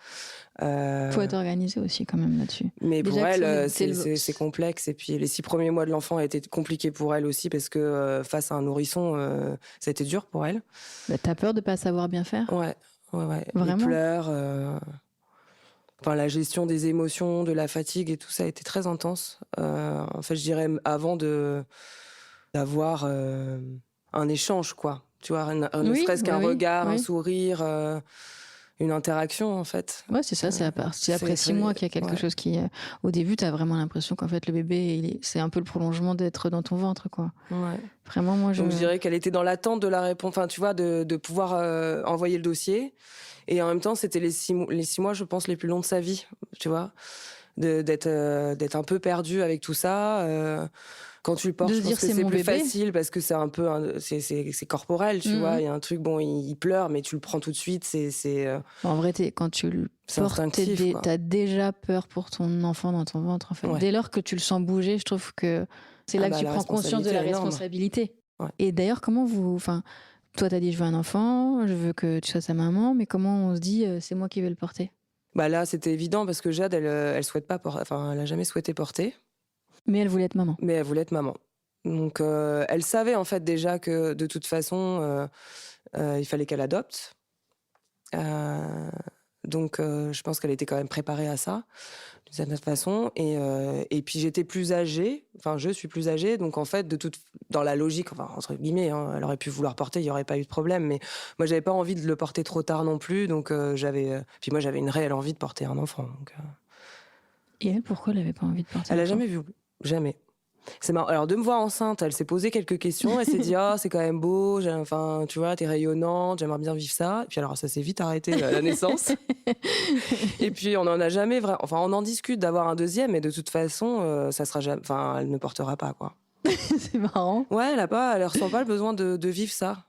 Speaker 2: Faut être organisé aussi quand même là-dessus.
Speaker 1: Mais déjà, pour elle, c'est complexe. Et puis les 6 premiers mois de l'enfant a été compliqué pour elle aussi, parce que face à un nourrisson, ça a été dur pour elle.
Speaker 2: Bah, t'as peur de pas savoir bien faire?
Speaker 1: Ouais.
Speaker 2: Vraiment?
Speaker 1: Les pleurs... Enfin, la gestion des émotions, de la fatigue et tout ça a été très intense. En fait, je dirais avant d'avoir un échange, quoi. Tu vois, ne serait-ce qu'un regard, un sourire, une interaction, en fait.
Speaker 2: Ouais, c'est ça, c'est après 6 mois qu'il y a quelque chose qui... au début, t'as vraiment l'impression qu'en fait, le bébé, c'est un peu le prolongement d'être dans ton ventre, quoi.
Speaker 1: Ouais.
Speaker 2: Vraiment, moi,
Speaker 1: Donc, je dirais qu'elle était dans l'attente de la réponse, enfin, tu vois, de pouvoir envoyer le dossier. Et en même temps, c'était les 6 mois, je pense, les plus longs de sa vie, tu vois, d'être un peu perdu avec tout ça. Quand tu le portes, je pense que c'est plus facile parce que c'est un peu, c'est corporel, tu vois. Il y a un truc, bon, il pleure, mais tu le prends tout de suite.
Speaker 2: En vrai, quand tu le portes, t'as déjà peur pour ton enfant dans ton ventre, en fait. Ouais. Dès lors que tu le sens bouger, je trouve que c'est là que tu prends conscience de la responsabilité. Ouais. Et d'ailleurs, comment toi, t'as dit, je veux un enfant, je veux que tu sois sa maman, mais comment on se dit, c'est moi qui vais le porter?
Speaker 1: Bah là, c'était évident parce que Jade, elle souhaite pas elle a jamais souhaité porter.
Speaker 2: Mais elle voulait être maman.
Speaker 1: Mais elle voulait être maman. Donc, elle savait en fait déjà que de toute façon, il fallait qu'elle adopte. Donc, je pense qu'elle était quand même préparée à ça, d'une certaine façon. Et puis, j'étais plus âgée. Enfin, je suis plus âgée. Donc, en fait, dans la logique, enfin, entre guillemets, hein, elle aurait pu vouloir porter, il n'y aurait pas eu de problème. Mais moi, j'avais pas envie de le porter trop tard non plus. Donc, puis moi, j'avais une réelle envie de porter un enfant. Donc,
Speaker 2: Et elle, pourquoi elle n'avait pas envie de porter?
Speaker 1: Elle n'a jamais vu. Jamais. C'est marrant. Alors, de me voir enceinte, elle s'est posé quelques questions. Elle s'est dit, c'est quand même beau. Enfin, tu vois, t'es rayonnante. J'aimerais bien vivre ça. Et puis, alors, ça s'est vite arrêté à la naissance. Et puis, on n'en a jamais vraiment. Enfin, on en discute d'avoir un deuxième, mais de toute façon, ça sera jamais. Enfin, elle ne portera pas, quoi.
Speaker 2: C'est marrant.
Speaker 1: Ouais, elle ressent pas le besoin de vivre ça.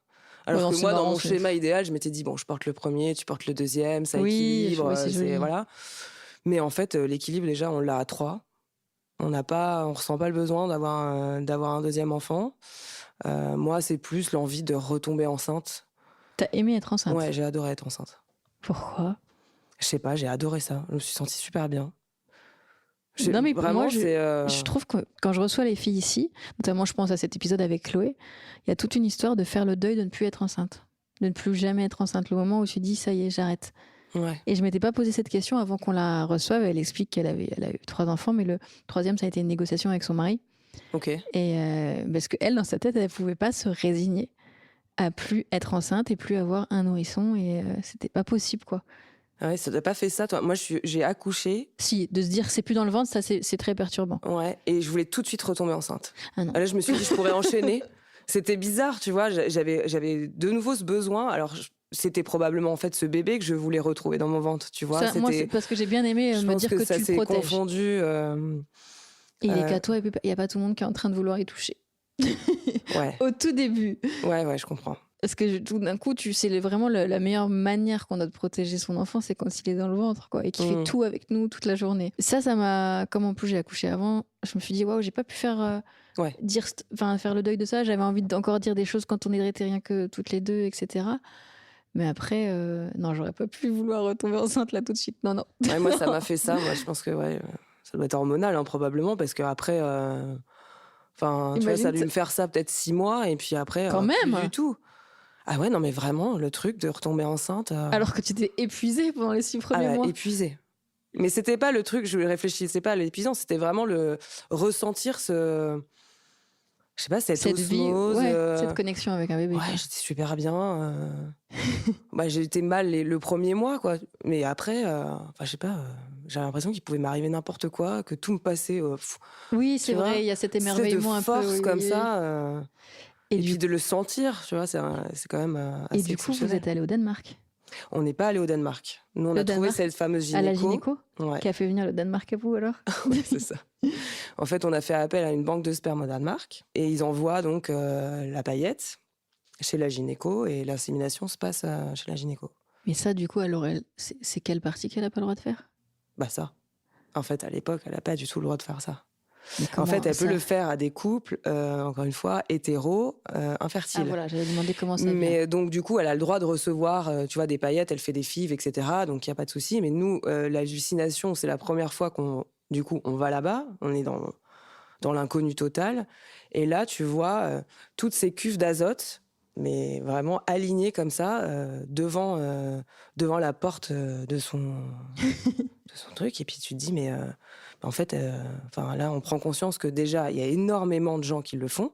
Speaker 1: Alors que moi, dans mon schéma idéal, je m'étais dit, bon, je porte le premier, tu portes le deuxième, ça équilibre. Voilà. Mais en fait, l'équilibre, déjà, on l'a à 3. On ressent pas le besoin d'avoir un deuxième enfant. Moi, c'est plus l'envie de retomber enceinte.
Speaker 2: T'as aimé être enceinte?
Speaker 1: Ouais, j'ai adoré être enceinte.
Speaker 2: Pourquoi?
Speaker 1: Je sais pas, j'ai adoré ça. Je me suis sentie super bien.
Speaker 2: Non, mais vraiment, moi, je trouve que quand je reçois les filles ici, notamment je pense à cet épisode avec Chloé, il y a toute une histoire de faire le deuil de ne plus être enceinte. De ne plus jamais être enceinte. Le moment où tu dis, ça y est, j'arrête.
Speaker 1: Ouais.
Speaker 2: Et je m'étais pas posé cette question avant qu'on la reçoive. Elle explique elle a eu 3 enfants, mais le troisième, ça a été une négociation avec son mari.
Speaker 1: Ok.
Speaker 2: Et parce qu'elle, dans sa tête, elle pouvait pas se résigner à plus être enceinte et plus avoir un nourrisson. Et c'était pas possible, quoi.
Speaker 1: Ah ouais, ça t'a pas fait ça, toi? Moi, j'ai accouché,
Speaker 2: Si, de se dire c'est plus dans le ventre, ça c'est très perturbant.
Speaker 1: ouais, et je voulais tout de suite retomber enceinte.
Speaker 2: Ah non.
Speaker 1: Là, je me suis dit, je pourrais enchaîner. C'était bizarre, tu vois. J'avais de nouveau ce besoin. Alors, c'était probablement en fait ce bébé que je voulais retrouver dans mon ventre, tu vois.
Speaker 2: Ça, moi, c'est parce que j'ai bien aimé
Speaker 1: Je
Speaker 2: me
Speaker 1: pense
Speaker 2: dire
Speaker 1: que
Speaker 2: que
Speaker 1: ça
Speaker 2: tu le
Speaker 1: s'est
Speaker 2: protèges.
Speaker 1: confondu.
Speaker 2: Et il est qu'à toi, il n'y a pas tout le monde qui est en train de vouloir y toucher.
Speaker 1: Ouais,
Speaker 2: Au tout début.
Speaker 1: ouais, je comprends.
Speaker 2: Parce que tout d'un coup, tu sais vraiment la meilleure manière qu'on a de protéger son enfant, c'est quand il est dans le ventre, quoi, et qu'il fait tout avec nous toute la journée. Ça m'a, comme en plus j'ai accouché avant, je me suis dit waouh, j'ai pas pu faire
Speaker 1: Ouais.
Speaker 2: faire le deuil de ça. J'avais envie d'encore dire des choses quand on était rien que toutes les deux, etc. Mais après, non, j'aurais pas pu vouloir retomber enceinte là tout de suite. Non, non.
Speaker 1: Ouais, moi, ça m'a fait ça. Moi, je pense que ouais, ça doit être hormonal, hein, probablement, parce qu'après, enfin, tu vois, ça a dû me faire ça peut-être 6 mois, et puis après,
Speaker 2: Quand
Speaker 1: plus
Speaker 2: même.
Speaker 1: du tout. Ah ouais, non, mais vraiment, le truc de retomber enceinte.
Speaker 2: Alors que tu étais épuisée pendant les 6 premiers mois.
Speaker 1: Épuisée. Mais c'était pas le truc, je réfléchissais pas à l'épuisant, c'était vraiment le ressentir je sais pas, cette osmose.
Speaker 2: Vie, ouais, cette connexion avec un bébé.
Speaker 1: Ouais, j'étais super bien. Bah, j'ai été mal le premier mois, quoi. Mais après, je sais pas, j'avais l'impression qu'il pouvait m'arriver n'importe quoi, que tout me passait.
Speaker 2: Oui, c'est vrai, il y a cet émerveillement
Speaker 1: de
Speaker 2: un
Speaker 1: force
Speaker 2: peu.
Speaker 1: comme
Speaker 2: Oui.
Speaker 1: ça. Et puis de le sentir, tu vois, c'est quand même assez
Speaker 2: Et du coup, vous
Speaker 1: exceptionnel.
Speaker 2: êtes allé au Danemark?
Speaker 1: On n'est pas allé au Danemark. Nous, on a trouvé cette fameuse gynéco.
Speaker 2: À la gynéco,
Speaker 1: ouais.
Speaker 2: Qui a fait venir le Danemark à vous, alors?
Speaker 1: Oui, c'est ça. En fait, on a fait appel à une banque de sperme au Danemark, et ils envoient donc la paillette chez la gynéco, et l'insémination se passe chez la gynéco.
Speaker 2: Mais ça, du coup, alors, c'est quelle partie qu'elle n'a pas le droit de faire?
Speaker 1: Bah ça. En fait, à l'époque, elle n'a pas du tout le droit de faire ça.
Speaker 2: En
Speaker 1: fait, elle peut le faire à des couples, encore une fois, hétéros, infertiles.
Speaker 2: Ah voilà, j'avais demandé comment ça
Speaker 1: Mais
Speaker 2: vient.
Speaker 1: donc, du coup, elle a le droit de recevoir, tu vois, des paillettes, elle fait des fives, etc. Donc, il n'y a pas de souci. Mais nous, l'hallucination, c'est la première fois on va là-bas. On est dans l'inconnu total. Et là, tu vois toutes ces cuves d'azote, mais vraiment alignées comme ça, devant la porte de son truc. Et puis tu te dis, mais en fait, là, on prend conscience que déjà, il y a énormément de gens qui le font,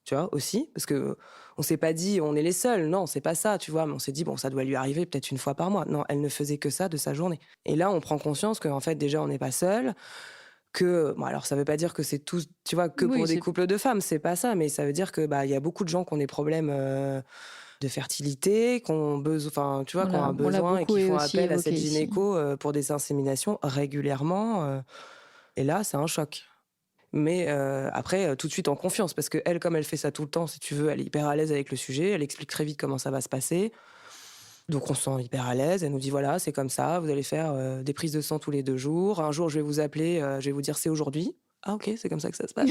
Speaker 1: tu vois, aussi. Parce qu'on s'est pas dit, on est les seuls. Non, c'est pas ça, tu vois. Mais on s'est dit, bon, ça doit lui arriver peut-être une fois par mois. Non, elle ne faisait que ça de sa journée. Et là, on prend conscience qu'en fait, déjà, on n'est pas seul. Alors ça veut pas dire que c'est tout, tu vois, que pour des couples de femmes, c'est pas ça, mais ça veut dire que y a beaucoup de gens qui ont des problèmes de fertilité, qui ont besoin, qui ont un besoin et qui font appel à cette gynéco pour des inséminations régulièrement. Et là, c'est un choc. Mais après, tout de suite en confiance, parce que elle, comme elle fait ça tout le temps, si tu veux, elle est hyper à l'aise avec le sujet, elle explique très vite comment ça va se passer. Donc on se sent hyper à l'aise, elle nous dit voilà, c'est comme ça, vous allez faire des prises de sang tous les 2 jours. Un jour, je vais vous appeler, je vais vous dire c'est aujourd'hui. Ah ok, c'est comme ça que ça se passe.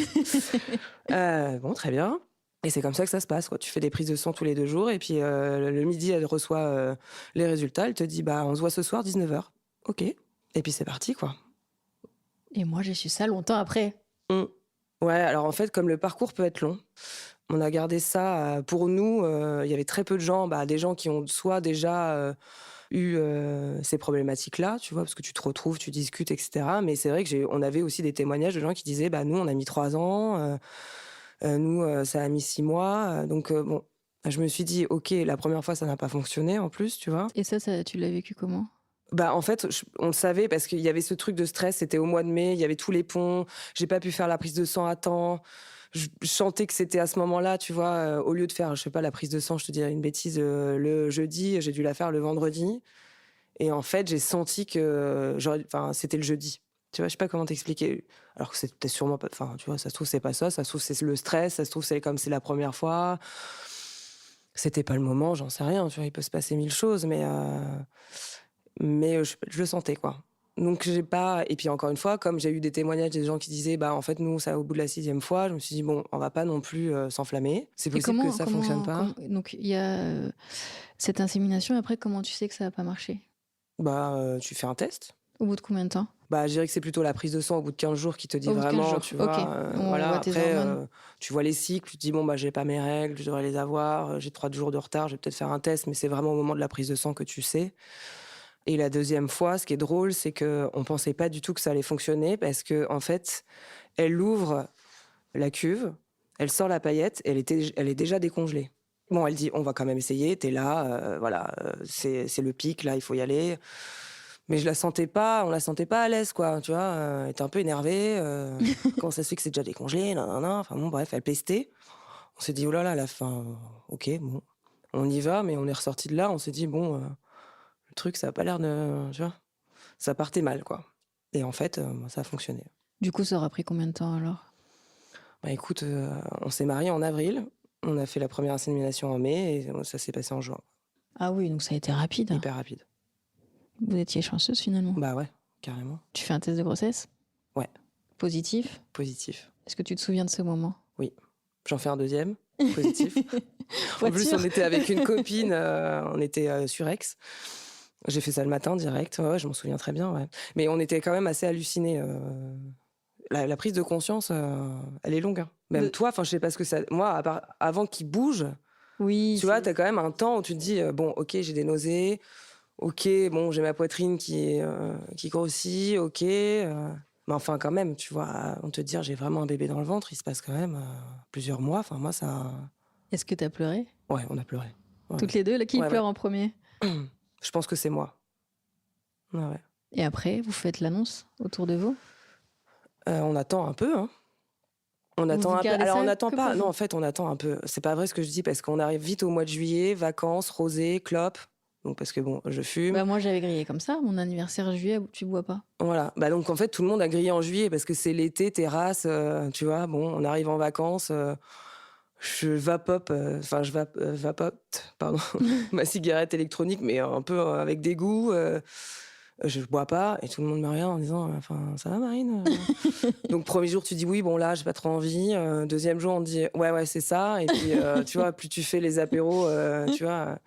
Speaker 1: Bon, très bien. Et c'est comme ça que ça se passe, quoi. Tu fais des prises de sang tous les 2 jours, et puis le midi, elle reçoit les résultats, elle te dit on se voit ce soir, 19h. Ok. Et puis c'est parti, quoi.
Speaker 2: Et moi, j'ai su ça longtemps après.
Speaker 1: Ouais, alors en fait, comme le parcours peut être long, on a gardé ça pour nous. Il y avait très peu de gens, des gens qui ont soit déjà eu ces problématiques-là, tu vois, parce que tu te retrouves, tu discutes, etc. Mais c'est vrai qu'on avait aussi des témoignages de gens qui disaient, nous, on a mis 3 ans, nous, ça a mis 6 mois. Donc, bon, je me suis dit, ok, la première fois, ça n'a pas fonctionné en plus, tu vois.
Speaker 2: Et ça tu l'as vécu comment?
Speaker 1: En fait, on le savait parce qu'il y avait ce truc de stress, c'était au mois de mai, il y avait tous les ponts, j'ai pas pu faire la prise de sang à temps. Je sentais que c'était à ce moment-là, tu vois, au lieu de faire, je sais pas, la prise de sang, je te dirais une bêtise, le jeudi, j'ai dû la faire le vendredi. Et en fait, j'ai senti que c'était le jeudi. Tu vois, je sais pas comment t'expliquer. Alors que c'était sûrement pas, tu vois, ça se trouve, c'est pas ça se trouve, c'est le stress, ça se trouve, c'est comme c'est la première fois. C'était pas le moment, j'en sais rien, tu vois, il peut se passer 1000 choses, mais je le sentais, quoi. Donc j'ai pas, et puis encore une fois, comme j'ai eu des témoignages des gens qui disaient en fait nous ça au bout de la 6e fois, je me suis dit bon, on va pas non plus s'enflammer, c'est possible que ça fonctionne pas.
Speaker 2: Donc il y a cette insémination, après comment tu sais que ça a pas marché?
Speaker 1: Tu fais un test.
Speaker 2: Au bout de combien de temps?
Speaker 1: Je dirais que c'est plutôt la prise de sang au bout de 15 jours qui te dit vraiment, tu vois.
Speaker 2: Okay.
Speaker 1: Voilà,
Speaker 2: voit tes
Speaker 1: après
Speaker 2: hormones.
Speaker 1: tu vois les cycles, tu te dis bon j'ai pas mes règles, je devrais les avoir, j'ai 3 jours de retard, je vais peut-être faire un test, mais c'est vraiment au moment de la prise de sang que tu sais. Et la deuxième fois, ce qui est drôle, c'est qu'on pensait pas du tout que ça allait fonctionner parce que en fait, elle ouvre la cuve, elle sort la paillette, elle est déjà décongelée. Bon, elle dit, on va quand même essayer, t'es là, voilà, c'est le pic, là, il faut y aller. Mais on la sentait pas à l'aise, quoi, tu vois. Elle était un peu énervée. Comment ça se fait que c'est déjà décongelé, nanana. Enfin bon, bref, elle pestait. On s'est dit, oh là là, la fin, ok, bon, on y va, mais on est ressorti de là, on s'est dit, bon, le truc, ça a pas l'air de, tu vois, ça partait mal, quoi. Et en fait, ça a fonctionné.
Speaker 2: Du coup, ça aura pris combien de temps alors?
Speaker 1: Bah écoute, on s'est mariés en avril, on a fait la première insémination en mai, et ça s'est passé en juin.
Speaker 2: Ah oui, donc ça a été rapide.
Speaker 1: Hyper rapide.
Speaker 2: Vous étiez chanceuse finalement.
Speaker 1: Bah ouais, carrément.
Speaker 2: Tu fais un test de grossesse?
Speaker 1: Ouais.
Speaker 2: Positif?
Speaker 1: Positif.
Speaker 2: Est-ce que tu te souviens de ce moment?
Speaker 1: Oui. J'en fais un deuxième, positif. En plus,
Speaker 2: Voiture.
Speaker 1: on était avec une copine, on était sur Aix. J'ai fait ça le matin direct, ouais, je m'en souviens très bien, ouais. Mais on était quand même assez hallucinés. La prise de conscience, elle est longue, hein. Même toi, enfin, je sais pas ce que ça. Moi, avant qu'il bouge,
Speaker 2: Oui,
Speaker 1: tu vois, t'as quand même un temps où tu te dis, bon, ok, j'ai des nausées, ok, bon, j'ai ma poitrine qui grossit, ok. Mais enfin, quand même, tu vois, on te dire, j'ai vraiment un bébé dans le ventre, il se passe quand même plusieurs mois. Enfin, moi, ça.
Speaker 2: Est-ce que t'as pleuré?
Speaker 1: Ouais, on a pleuré. Ouais,
Speaker 2: Toutes les deux? Qui
Speaker 1: ouais,
Speaker 2: pleure
Speaker 1: ouais.
Speaker 2: en premier?
Speaker 1: Je pense que c'est moi. Ouais, ouais.
Speaker 2: Et après, vous faites l'annonce autour de vous?
Speaker 1: On attend un peu, hein. On attend
Speaker 2: Vous
Speaker 1: un peu.
Speaker 2: gardez
Speaker 1: Alors,
Speaker 2: ça
Speaker 1: on n'attend
Speaker 2: que
Speaker 1: pas.
Speaker 2: pour
Speaker 1: Non,
Speaker 2: vous?
Speaker 1: en fait, on attend un peu. C'est pas vrai ce que je dis parce qu'on arrive vite au mois de juillet, vacances, rosé, clope. Donc, parce que bon, je fume.
Speaker 2: Bah moi j'avais grillé comme ça, mon anniversaire juillet, tu bois pas.
Speaker 1: Voilà. Bah, donc, en fait, tout le monde a grillé en juillet parce que c'est l'été, terrasse, tu vois. Bon, on arrive en vacances. Je vapote, vapote, pardon, ma cigarette électronique, mais un peu avec dégoût. Je bois pas et tout le monde me regarde en disant, enfin, ça va, Marine? Donc, premier jour, tu dis oui, bon, là, j'ai pas trop envie. Deuxième jour, on te dit, ouais, c'est ça. Et puis, tu vois, plus tu fais les apéros, tu vois,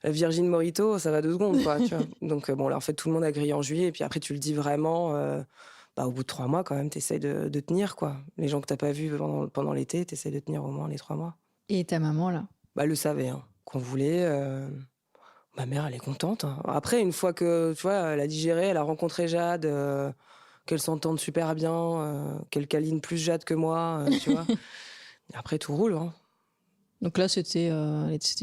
Speaker 1: la Virgin Mojito, ça va 2 secondes, quoi, tu vois. Donc, bon, là, en fait, tout le monde a grillé en juillet. Et puis après, tu le dis vraiment, bah, au bout de 3 mois, quand même, t'essayes de tenir, quoi. Les gens que t'as pas vus pendant l'été, t'essayes de tenir au moins les 3 mois.
Speaker 2: Et ta maman là?
Speaker 1: Bah, elle le savait, hein, qu'on voulait. Ma mère, elle est contente, hein. Après, une fois que, tu vois, elle a digéré, elle a rencontré Jade, qu'elle s'entende super bien, qu'elle câline plus Jade que moi, tu vois. Et après, tout roule, hein.
Speaker 2: Donc là c'était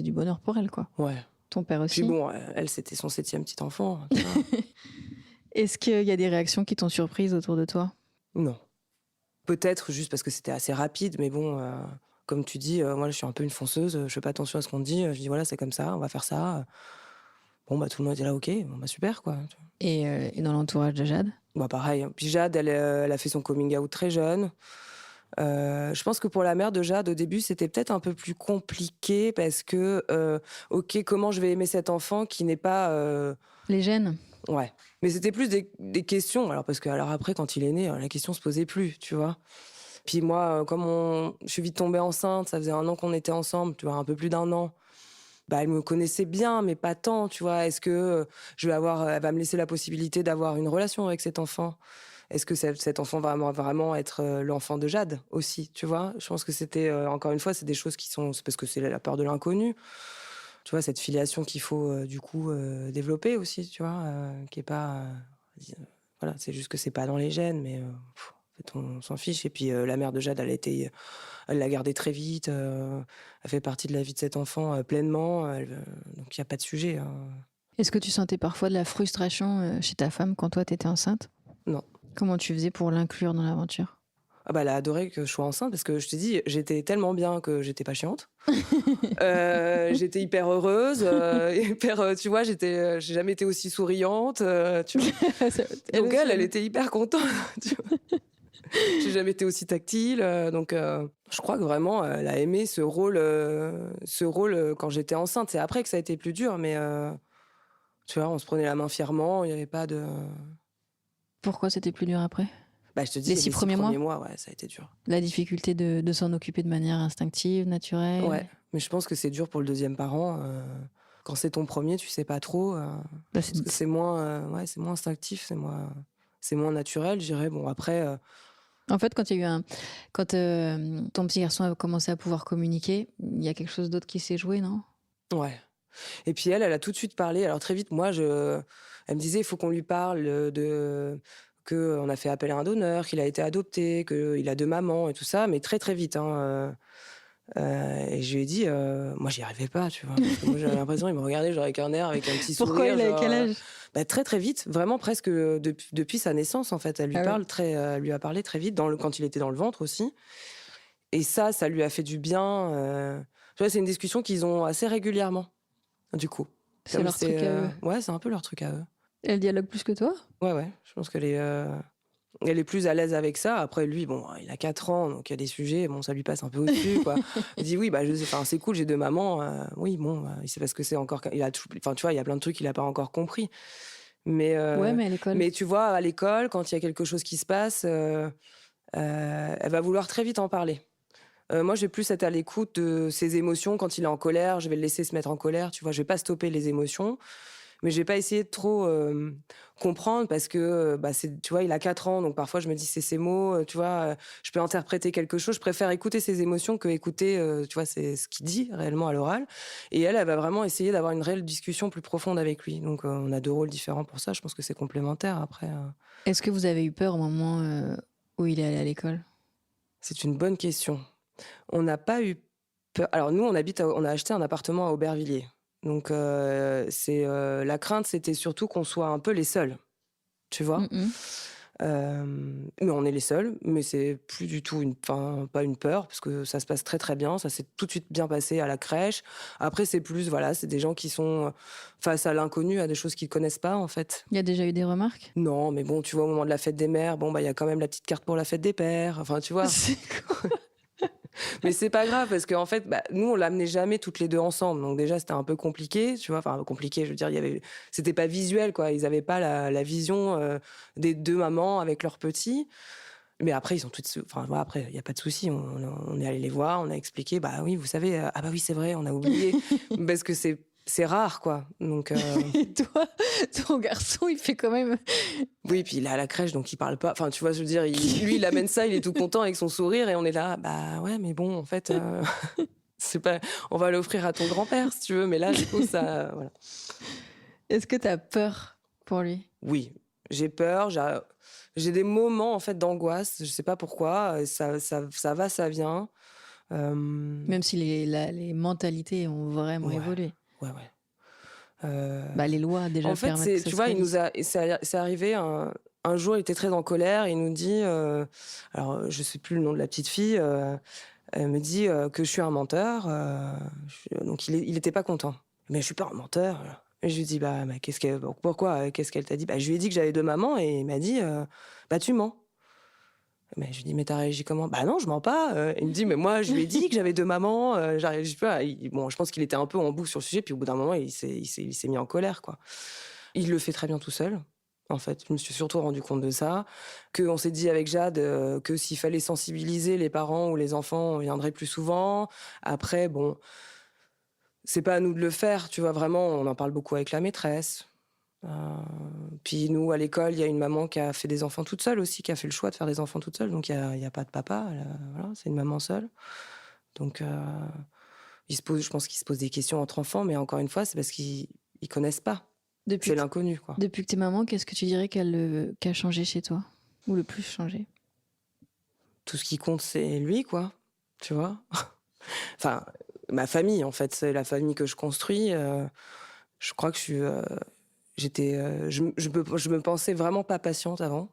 Speaker 2: du bonheur pour elle quoi.
Speaker 1: Ouais.
Speaker 2: Ton père aussi.
Speaker 1: Puis bon, elle, c'était son 7e petit enfant, tu vois.
Speaker 2: Est-ce qu'il y a des réactions qui t'ont surprise autour de toi?
Speaker 1: Non. Peut-être juste parce que c'était assez rapide, mais bon, comme tu dis, moi, je suis un peu une fonceuse, je fais pas attention à ce qu'on me dit. Je dis, voilà, c'est comme ça, on va faire ça. Bon, bah, tout le monde était là, ok, bon, bah, super, quoi.
Speaker 2: Et dans l'entourage de Jade?
Speaker 1: Bah, pareil, hein. Puis Jade, elle a fait son coming out très jeune. Je pense que pour la mère de Jade, au début, c'était peut-être un peu plus compliqué parce que, ok, comment je vais aimer cet enfant qui n'est pas...
Speaker 2: Les gènes?
Speaker 1: Ouais. Mais c'était plus des questions. Alors, parce que alors après, quand il est né, la question se posait plus, tu vois. Puis moi, comme je suis vite tombée enceinte, ça faisait 1 an qu'on était ensemble, tu vois, un peu plus d'1 an. Bah, elle me connaissait bien, mais pas tant, tu vois. Est-ce que elle va me laisser la possibilité d'avoir une relation avec cet enfant? Est-ce que cet enfant va vraiment être l'enfant de Jade aussi, tu vois? Je pense que c'était, encore une fois, c'est des choses c'est parce que c'est la peur de l'inconnu. Tu vois, cette filiation qu'il faut, du coup, développer aussi, tu vois? Qui est pas, voilà, c'est juste que c'est pas dans les gènes, mais en fait, on s'en fiche. Et puis, la mère de Jade, elle l'a gardé très vite, elle fait partie de la vie de cet enfant, pleinement, donc il y a pas de sujet, hein.
Speaker 2: Est-ce que tu sentais parfois de la frustration chez ta femme quand toi t'étais enceinte?
Speaker 1: Non.
Speaker 2: Comment tu faisais pour l'inclure dans l'aventure?
Speaker 1: Ah bah, elle a adoré que je sois enceinte parce que je t'ai dit, j'étais tellement bien que j'étais pas chiante. J'étais hyper heureuse, hyper, tu vois, j'ai jamais été aussi souriante, tu vois? Donc elle était hyper contente, tu vois? J'ai jamais été aussi tactile, donc je crois que vraiment, elle a aimé ce rôle, quand j'étais enceinte. C'est après que ça a été plus dur, mais tu vois, on se prenait la main fièrement, il y avait pas de...
Speaker 2: Pourquoi c'était plus dur après?
Speaker 1: Bah, je te dis,
Speaker 2: Les
Speaker 1: les
Speaker 2: 6
Speaker 1: 6
Speaker 2: premiers mois?
Speaker 1: mois, ouais, ça a été dur.
Speaker 2: La difficulté de s'en occuper de manière instinctive, naturelle?
Speaker 1: Ouais, mais je pense que c'est dur pour le deuxième parent, quand c'est ton premier, tu sais pas trop,
Speaker 2: Bah,
Speaker 1: parce que c'est moins, ouais, c'est moins instinctif, c'est moins naturel, je dirais. Bon, après,
Speaker 2: En fait, quand il y a eu quand ton petit garçon a commencé à pouvoir communiquer, il y a quelque chose d'autre qui s'est joué, non?
Speaker 1: ouais. Et puis elle a tout de suite parlé. Alors très vite, moi, elle me disait, il faut qu'on lui parle qu'on a fait appel à un donneur, qu'il a été adopté, qu'il a 2 mamans et tout ça, mais très, très vite, hein. Et je lui ai dit, moi, j'y arrivais pas, tu vois? Parce que moi, j'avais l'impression, il me regardait genre avec un air, avec un petit
Speaker 2: Pourquoi
Speaker 1: sourire,
Speaker 2: il a
Speaker 1: genre,
Speaker 2: quel âge?
Speaker 1: bah, très, très vite, vraiment presque, depuis sa naissance, en fait.
Speaker 2: Ah ouais.
Speaker 1: Elle lui a parlé très vite quand il était dans le ventre aussi. Et ça lui a fait du bien, tu vois? C'est une discussion qu'ils ont assez régulièrement, du coup.
Speaker 2: C'est
Speaker 1: Comme
Speaker 2: leur truc à eux.
Speaker 1: ouais, c'est un peu leur truc à eux.
Speaker 2: Elle dialogue plus que toi?
Speaker 1: Ouais, ouais, je pense elle est plus à l'aise avec ça. Après lui, bon, il a 4 ans, donc il y a des sujets, bon, ça lui passe un peu au-dessus, quoi. Il dit: «Oui, bah, enfin, c'est cool, j'ai 2 mamans», oui, bon, il sait pas ce que c'est encore il a toujours enfin, tu vois, il y a plein de trucs qu'il a pas encore compris. Mais
Speaker 2: Ouais, mais à l'école?
Speaker 1: mais tu vois, à l'école, quand il y a quelque chose qui se passe, elle va vouloir très vite en parler. Moi, je vais plus être à l'écoute de ses émotions. Quand il est en colère, je vais le laisser se mettre en colère, tu vois? Je vais pas stopper les émotions, mais je vais pas essayer de trop, comprendre parce que, bah, tu vois, il a 4 ans, donc parfois je me dis: «C'est ses mots», tu vois? Je peux interpréter quelque chose. Je préfère écouter ses émotions que écouter, tu vois, c'est ce qu'il dit réellement à l'oral. Et elle va vraiment essayer d'avoir une réelle discussion plus profonde avec lui. Donc, on a 2 rôles différents pour ça. Je pense que c'est complémentaire après,
Speaker 2: Est-ce que vous avez eu peur au moment, où il est allé à l'école?
Speaker 1: c'est une bonne question. On n'a pas eu peur. Alors nous, on a acheté un appartement à Aubervilliers. Donc, la crainte, c'était surtout qu'on soit un peu les seuls, tu vois?
Speaker 2: Mmh mh.
Speaker 1: Mais on est les seuls, mais c'est plus du tout pas une peur parce que ça se passe très, très bien. Ça s'est tout de suite bien passé à la crèche. Après, c'est plus, voilà, c'est des gens qui sont, face à l'inconnu, à des choses qu'ils connaissent pas, en fait.
Speaker 2: Il y a déjà eu des remarques?
Speaker 1: Non, mais bon, tu vois, au moment de la fête des mères, bon, bah, il y a quand même la petite carte pour la fête des pères. Enfin, tu vois?
Speaker 2: C'est quoi?
Speaker 1: Mais c'est pas grave parce qu'en fait, bah, nous, on l'amenait jamais toutes les 2 ensemble. Donc déjà, c'était un peu compliqué, tu vois? Enfin, compliqué, je veux dire, c'était pas visuel, quoi. Ils avaient pas la vision, des 2 mamans avec leurs petits. Mais après, ils ont enfin, voilà, après, il y a pas de souci. On est allé les voir, on a expliqué: «Bah oui, vous savez, ah bah oui, c'est vrai, on a oublié». Parce que c'est rare, quoi. Donc,
Speaker 2: Et toi, ton garçon, il fait quand même
Speaker 1: oui, puis il est à la crèche, donc il parle pas. Enfin, tu vois, je veux dire, lui, il amène ça, il est tout content avec son sourire et on est là: «Bah ouais, mais bon, en fait, c'est pas on va l'offrir à ton grand-père si tu veux». Mais là, du coup, ça voilà.
Speaker 2: est-ce que tu as peur pour lui?
Speaker 1: Oui, j'ai peur, j'ai des moments, en fait, d'angoisse, je sais pas pourquoi, ça va, ça vient. Hem,
Speaker 2: Même si les mentalités ont vraiment
Speaker 1: ouais,
Speaker 2: évolué.
Speaker 1: ouais, ouais. Heu,
Speaker 2: Bah, les lois
Speaker 1: En
Speaker 2: déjà
Speaker 1: fait,
Speaker 2: permettent que ça
Speaker 1: tu
Speaker 2: se
Speaker 1: vois,
Speaker 2: réalise.
Speaker 1: c'est arrivé un jour, il était très en colère et il nous dit, alors, je sais plus le nom de la petite fille, elle me dit, que je suis un menteur, donc il était pas content. «Mais je suis pas un menteur». Et je lui dis: «Bah, mais pourquoi? Qu'est-ce qu'elle t'a dit?» Bah, je lui ai dit que j'avais 2 mamans et il m'a dit, «Bah, tu mens». Mais je lui dis: «Mais tu as réagi comment?» «Bah, non, je mens pas», il me dit: «Mais moi, je lui ai dit que j'avais 2 mamans, j'arrive pas». Bon, je pense qu'il était un peu en bout sur le sujet, puis au bout d'un moment, il s'est mis en colère, quoi. Il le fait très bien tout seul, en fait. Je me suis surtout rendu compte de ça, qu'on s'est dit avec Jade, que s'il fallait sensibiliser les parents ou les enfants, on viendrait plus souvent. Après, bon, c'est pas à nous de le faire, tu vois? Vraiment, on en parle beaucoup avec la maîtresse. Heu, Puis nous, à l'école, il y a une maman qui a fait des enfants toute seule aussi, qui a fait le choix de faire des enfants toute seule, donc il y a pas de papa, voilà, c'est une maman seule. Donc, je pense qu'ils se posent des questions entre enfants, mais encore une fois, c'est parce qu'ils connaissent pas.
Speaker 2: Depuis
Speaker 1: C'est
Speaker 2: que
Speaker 1: l'inconnu, quoi.
Speaker 2: depuis que tu es maman, qu'est-ce que tu dirais qui a changé chez toi? Ou le plus changé?
Speaker 1: Tout ce qui compte, c'est lui, quoi, tu vois? Enfin, ma famille, en fait, c'est la famille que je construis, je crois que je me pensais vraiment pas patiente avant.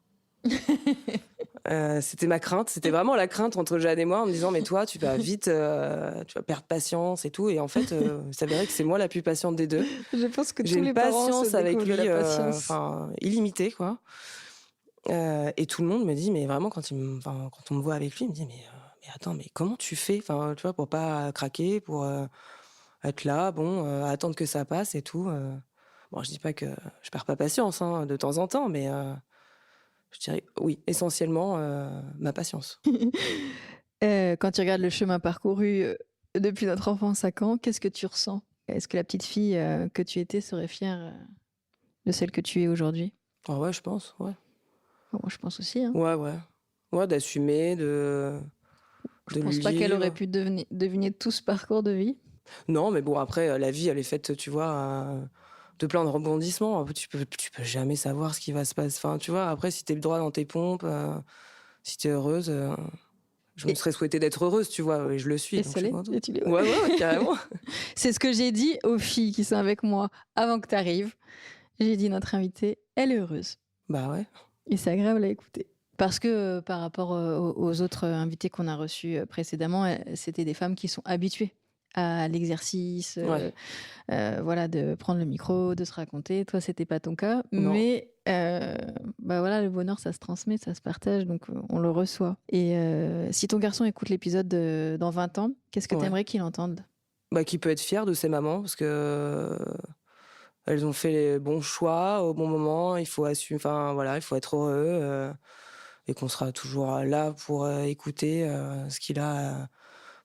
Speaker 1: C'était ma crainte, c'était vraiment la crainte entre Jade et moi en me disant: «Mais toi, tu vas vite, tu vas perdre patience et tout», et en fait, il s'avérait que c'est moi la plus patiente des 2.
Speaker 2: Je pense que
Speaker 1: J'ai
Speaker 2: tous
Speaker 1: une
Speaker 2: les parents se
Speaker 1: patience avec
Speaker 2: découvrent de la
Speaker 1: lui,
Speaker 2: patience.
Speaker 1: enfin illimitée, quoi. Et tout le monde me dit, mais vraiment quand on me voit avec lui, il me dit: Mais attends, mais comment tu fais?» Enfin, tu vois, pour pas craquer, pour, être là, bon, attendre que ça passe et tout, Bon, je dis pas que je perds pas patience, hein, de temps en temps, mais, je dirais oui, essentiellement, ma patience.
Speaker 2: Quand tu regardes le chemin parcouru, depuis notre enfance à Caen, qu'est-ce que tu ressens? Est-ce que la petite fille, que tu étais serait fière, de celle que tu es aujourd'hui?
Speaker 1: Ah ouais, je pense, ouais.
Speaker 2: Enfin, moi, je pense aussi, hein.
Speaker 1: Ouais, ouais. Ouais, d'assumer,
Speaker 2: Je
Speaker 1: de
Speaker 2: pense
Speaker 1: lui
Speaker 2: pas qu'elle aurait
Speaker 1: dire.
Speaker 2: pu deviner tout ce parcours de vie.
Speaker 1: Non, mais bon, après, la vie, elle est faite, tu vois, de plein de rebondissements. Tu peux jamais savoir ce qui va se passer. Enfin, tu vois, après, si t'es droit dans tes pompes, si t'es heureuse, je me
Speaker 2: Et
Speaker 1: serais souhaité d'être heureuse, tu vois, et je le suis,
Speaker 2: et
Speaker 1: donc
Speaker 2: ça
Speaker 1: je suis
Speaker 2: l'est?
Speaker 1: contente.
Speaker 2: Et tu l'es, ouais.
Speaker 1: Ouais, ouais, ouais, carrément.
Speaker 2: C'est ce que j'ai dit aux filles qui sont avec moi avant que tu arrives. J'ai dit: «Notre invitée, elle est heureuse»
Speaker 1: Bah ouais.
Speaker 2: et c'est agréable à écouter. Parce que, par rapport, aux autres, invités qu'on a reçus, précédemment, c'était des femmes qui sont habituées à l'exercice,
Speaker 1: Ouais.
Speaker 2: voilà, de prendre le micro, de se raconter. Toi, c'était pas ton cas,
Speaker 1: Non.
Speaker 2: mais bah, voilà, le bonheur, ça se transmet, ça se partage, donc on le reçoit et si ton garçon écoute l'épisode, dans 20 ans, qu'est-ce que tu
Speaker 1: Ouais.
Speaker 2: aimerais qu'il entende?
Speaker 1: Bah, qui peut être fier de ses mamans parce que, elles ont fait les bons choix au bon moment. Il faut enfin, voilà, il faut être heureux, et qu'on sera toujours là pour, écouter, ce qu'il a,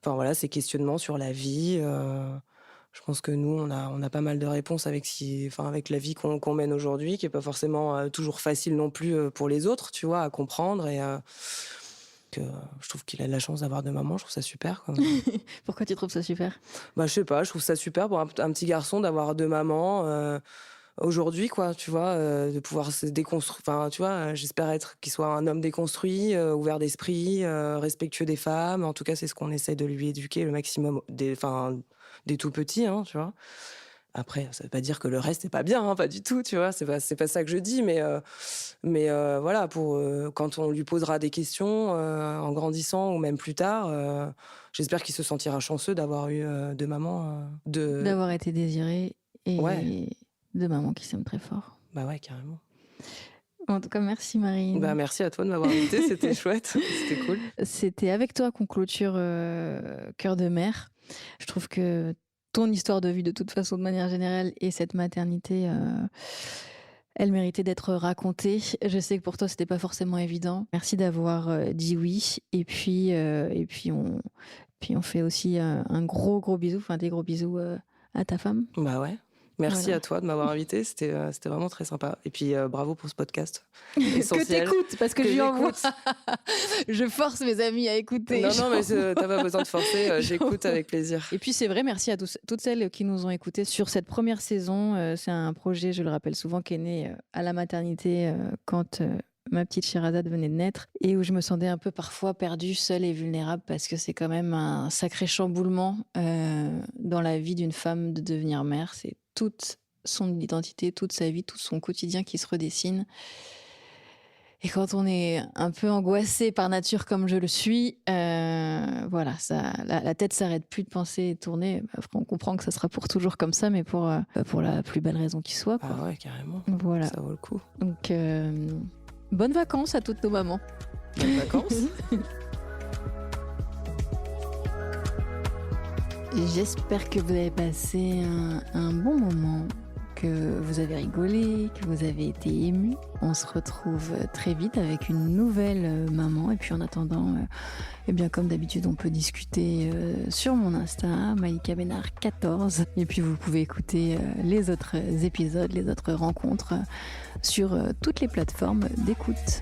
Speaker 1: enfin, voilà, ses questionnements sur la vie. Je pense que nous, on a pas mal de réponses avec enfin, avec la vie qu'on mène aujourd'hui, qui est pas forcément, toujours facile non plus, pour les autres, tu vois, à comprendre et que je trouve qu'il a de la chance d'avoir 2 mamans, je trouve ça super, quoi.
Speaker 2: Pourquoi tu trouves ça super?
Speaker 1: Bah, je sais pas, je trouve ça super pour un petit garçon d'avoir 2 mamans, aujourd'hui, quoi, tu vois? De pouvoir se déconstruire, enfin, tu vois? J'espère qu'il soit un homme déconstruit, ouvert d'esprit, respectueux des femmes. En tout cas, c'est ce qu'on essaie de lui éduquer le maximum dès tout petit, hein, tu vois? Après, ça veut pas dire que le reste est pas bien, hein, pas du tout, tu vois? C'est pas ça que je dis, mais voilà, quand on lui posera des questions, en grandissant ou même plus tard, j'espère qu'il se sentira chanceux d'avoir eu, 2 mamans,
Speaker 2: D'avoir été désirée
Speaker 1: ouais,
Speaker 2: et de maman qui s'aime très fort.
Speaker 1: bah, ouais, carrément.
Speaker 2: En tout cas, merci
Speaker 1: Bah,
Speaker 2: Marine.
Speaker 1: merci à toi de m'avoir invitée, c'était chouette, c'était cool.
Speaker 2: C'était avec toi qu'on clôture, Cœur de mère. Je trouve que ton histoire de vie, de toute façon, de manière générale, et cette maternité, elle méritait d'être racontée. Je sais que pour toi, c'était pas forcément évident. Merci d'avoir, dit oui et puis on fait aussi, un gros bisou, enfin des gros bisous, à ta femme.
Speaker 1: Bah, ouais. Merci
Speaker 2: Voilà.
Speaker 1: à toi de m'avoir invitée, c'était vraiment très sympa et puis, bravo pour ce podcast.
Speaker 2: Que
Speaker 1: Essentiel.
Speaker 2: t'écoutes, parce que
Speaker 1: Que
Speaker 2: je lui envoie.
Speaker 1: j'écoute.
Speaker 2: Je force mes amis à écouter.
Speaker 1: Non, mais tu pas besoin de forcer, j'écoute avec plaisir.
Speaker 2: Et puis c'est vrai, merci à toutes celles qui nous ont écoutés sur cette première saison. C'est un projet, je le rappelle souvent, qui est né à la maternité quand ma petite Sherazade venait de naître et où je me sentais un peu parfois perdue, seule et vulnérable parce que c'est quand même un sacré chamboulement dans la vie d'une femme de devenir mère. C'est toute son identité, toute sa vie, tout son quotidien qui se redessine. Et quand on est un peu angoissé par nature comme je le suis, voilà, la tête s'arrête plus de penser et de tourner. Après, on comprend que ça sera pour toujours comme ça, mais pour la plus belle raison qui soit, quoi.
Speaker 1: Ah ouais, carrément,
Speaker 2: Voilà.
Speaker 1: ça vaut le coup.
Speaker 2: Donc, bonnes vacances à toutes nos mamans.
Speaker 1: Bonnes vacances.
Speaker 2: J'espère que vous avez passé un bon moment, que vous avez rigolé, que vous avez été ému. On se retrouve très vite avec une nouvelle maman. Et puis en attendant, eh bien comme d'habitude, on peut discuter sur mon Insta, Malika Bénard 14. Et puis vous pouvez écouter les autres épisodes, les autres rencontres sur toutes les plateformes d'écoute.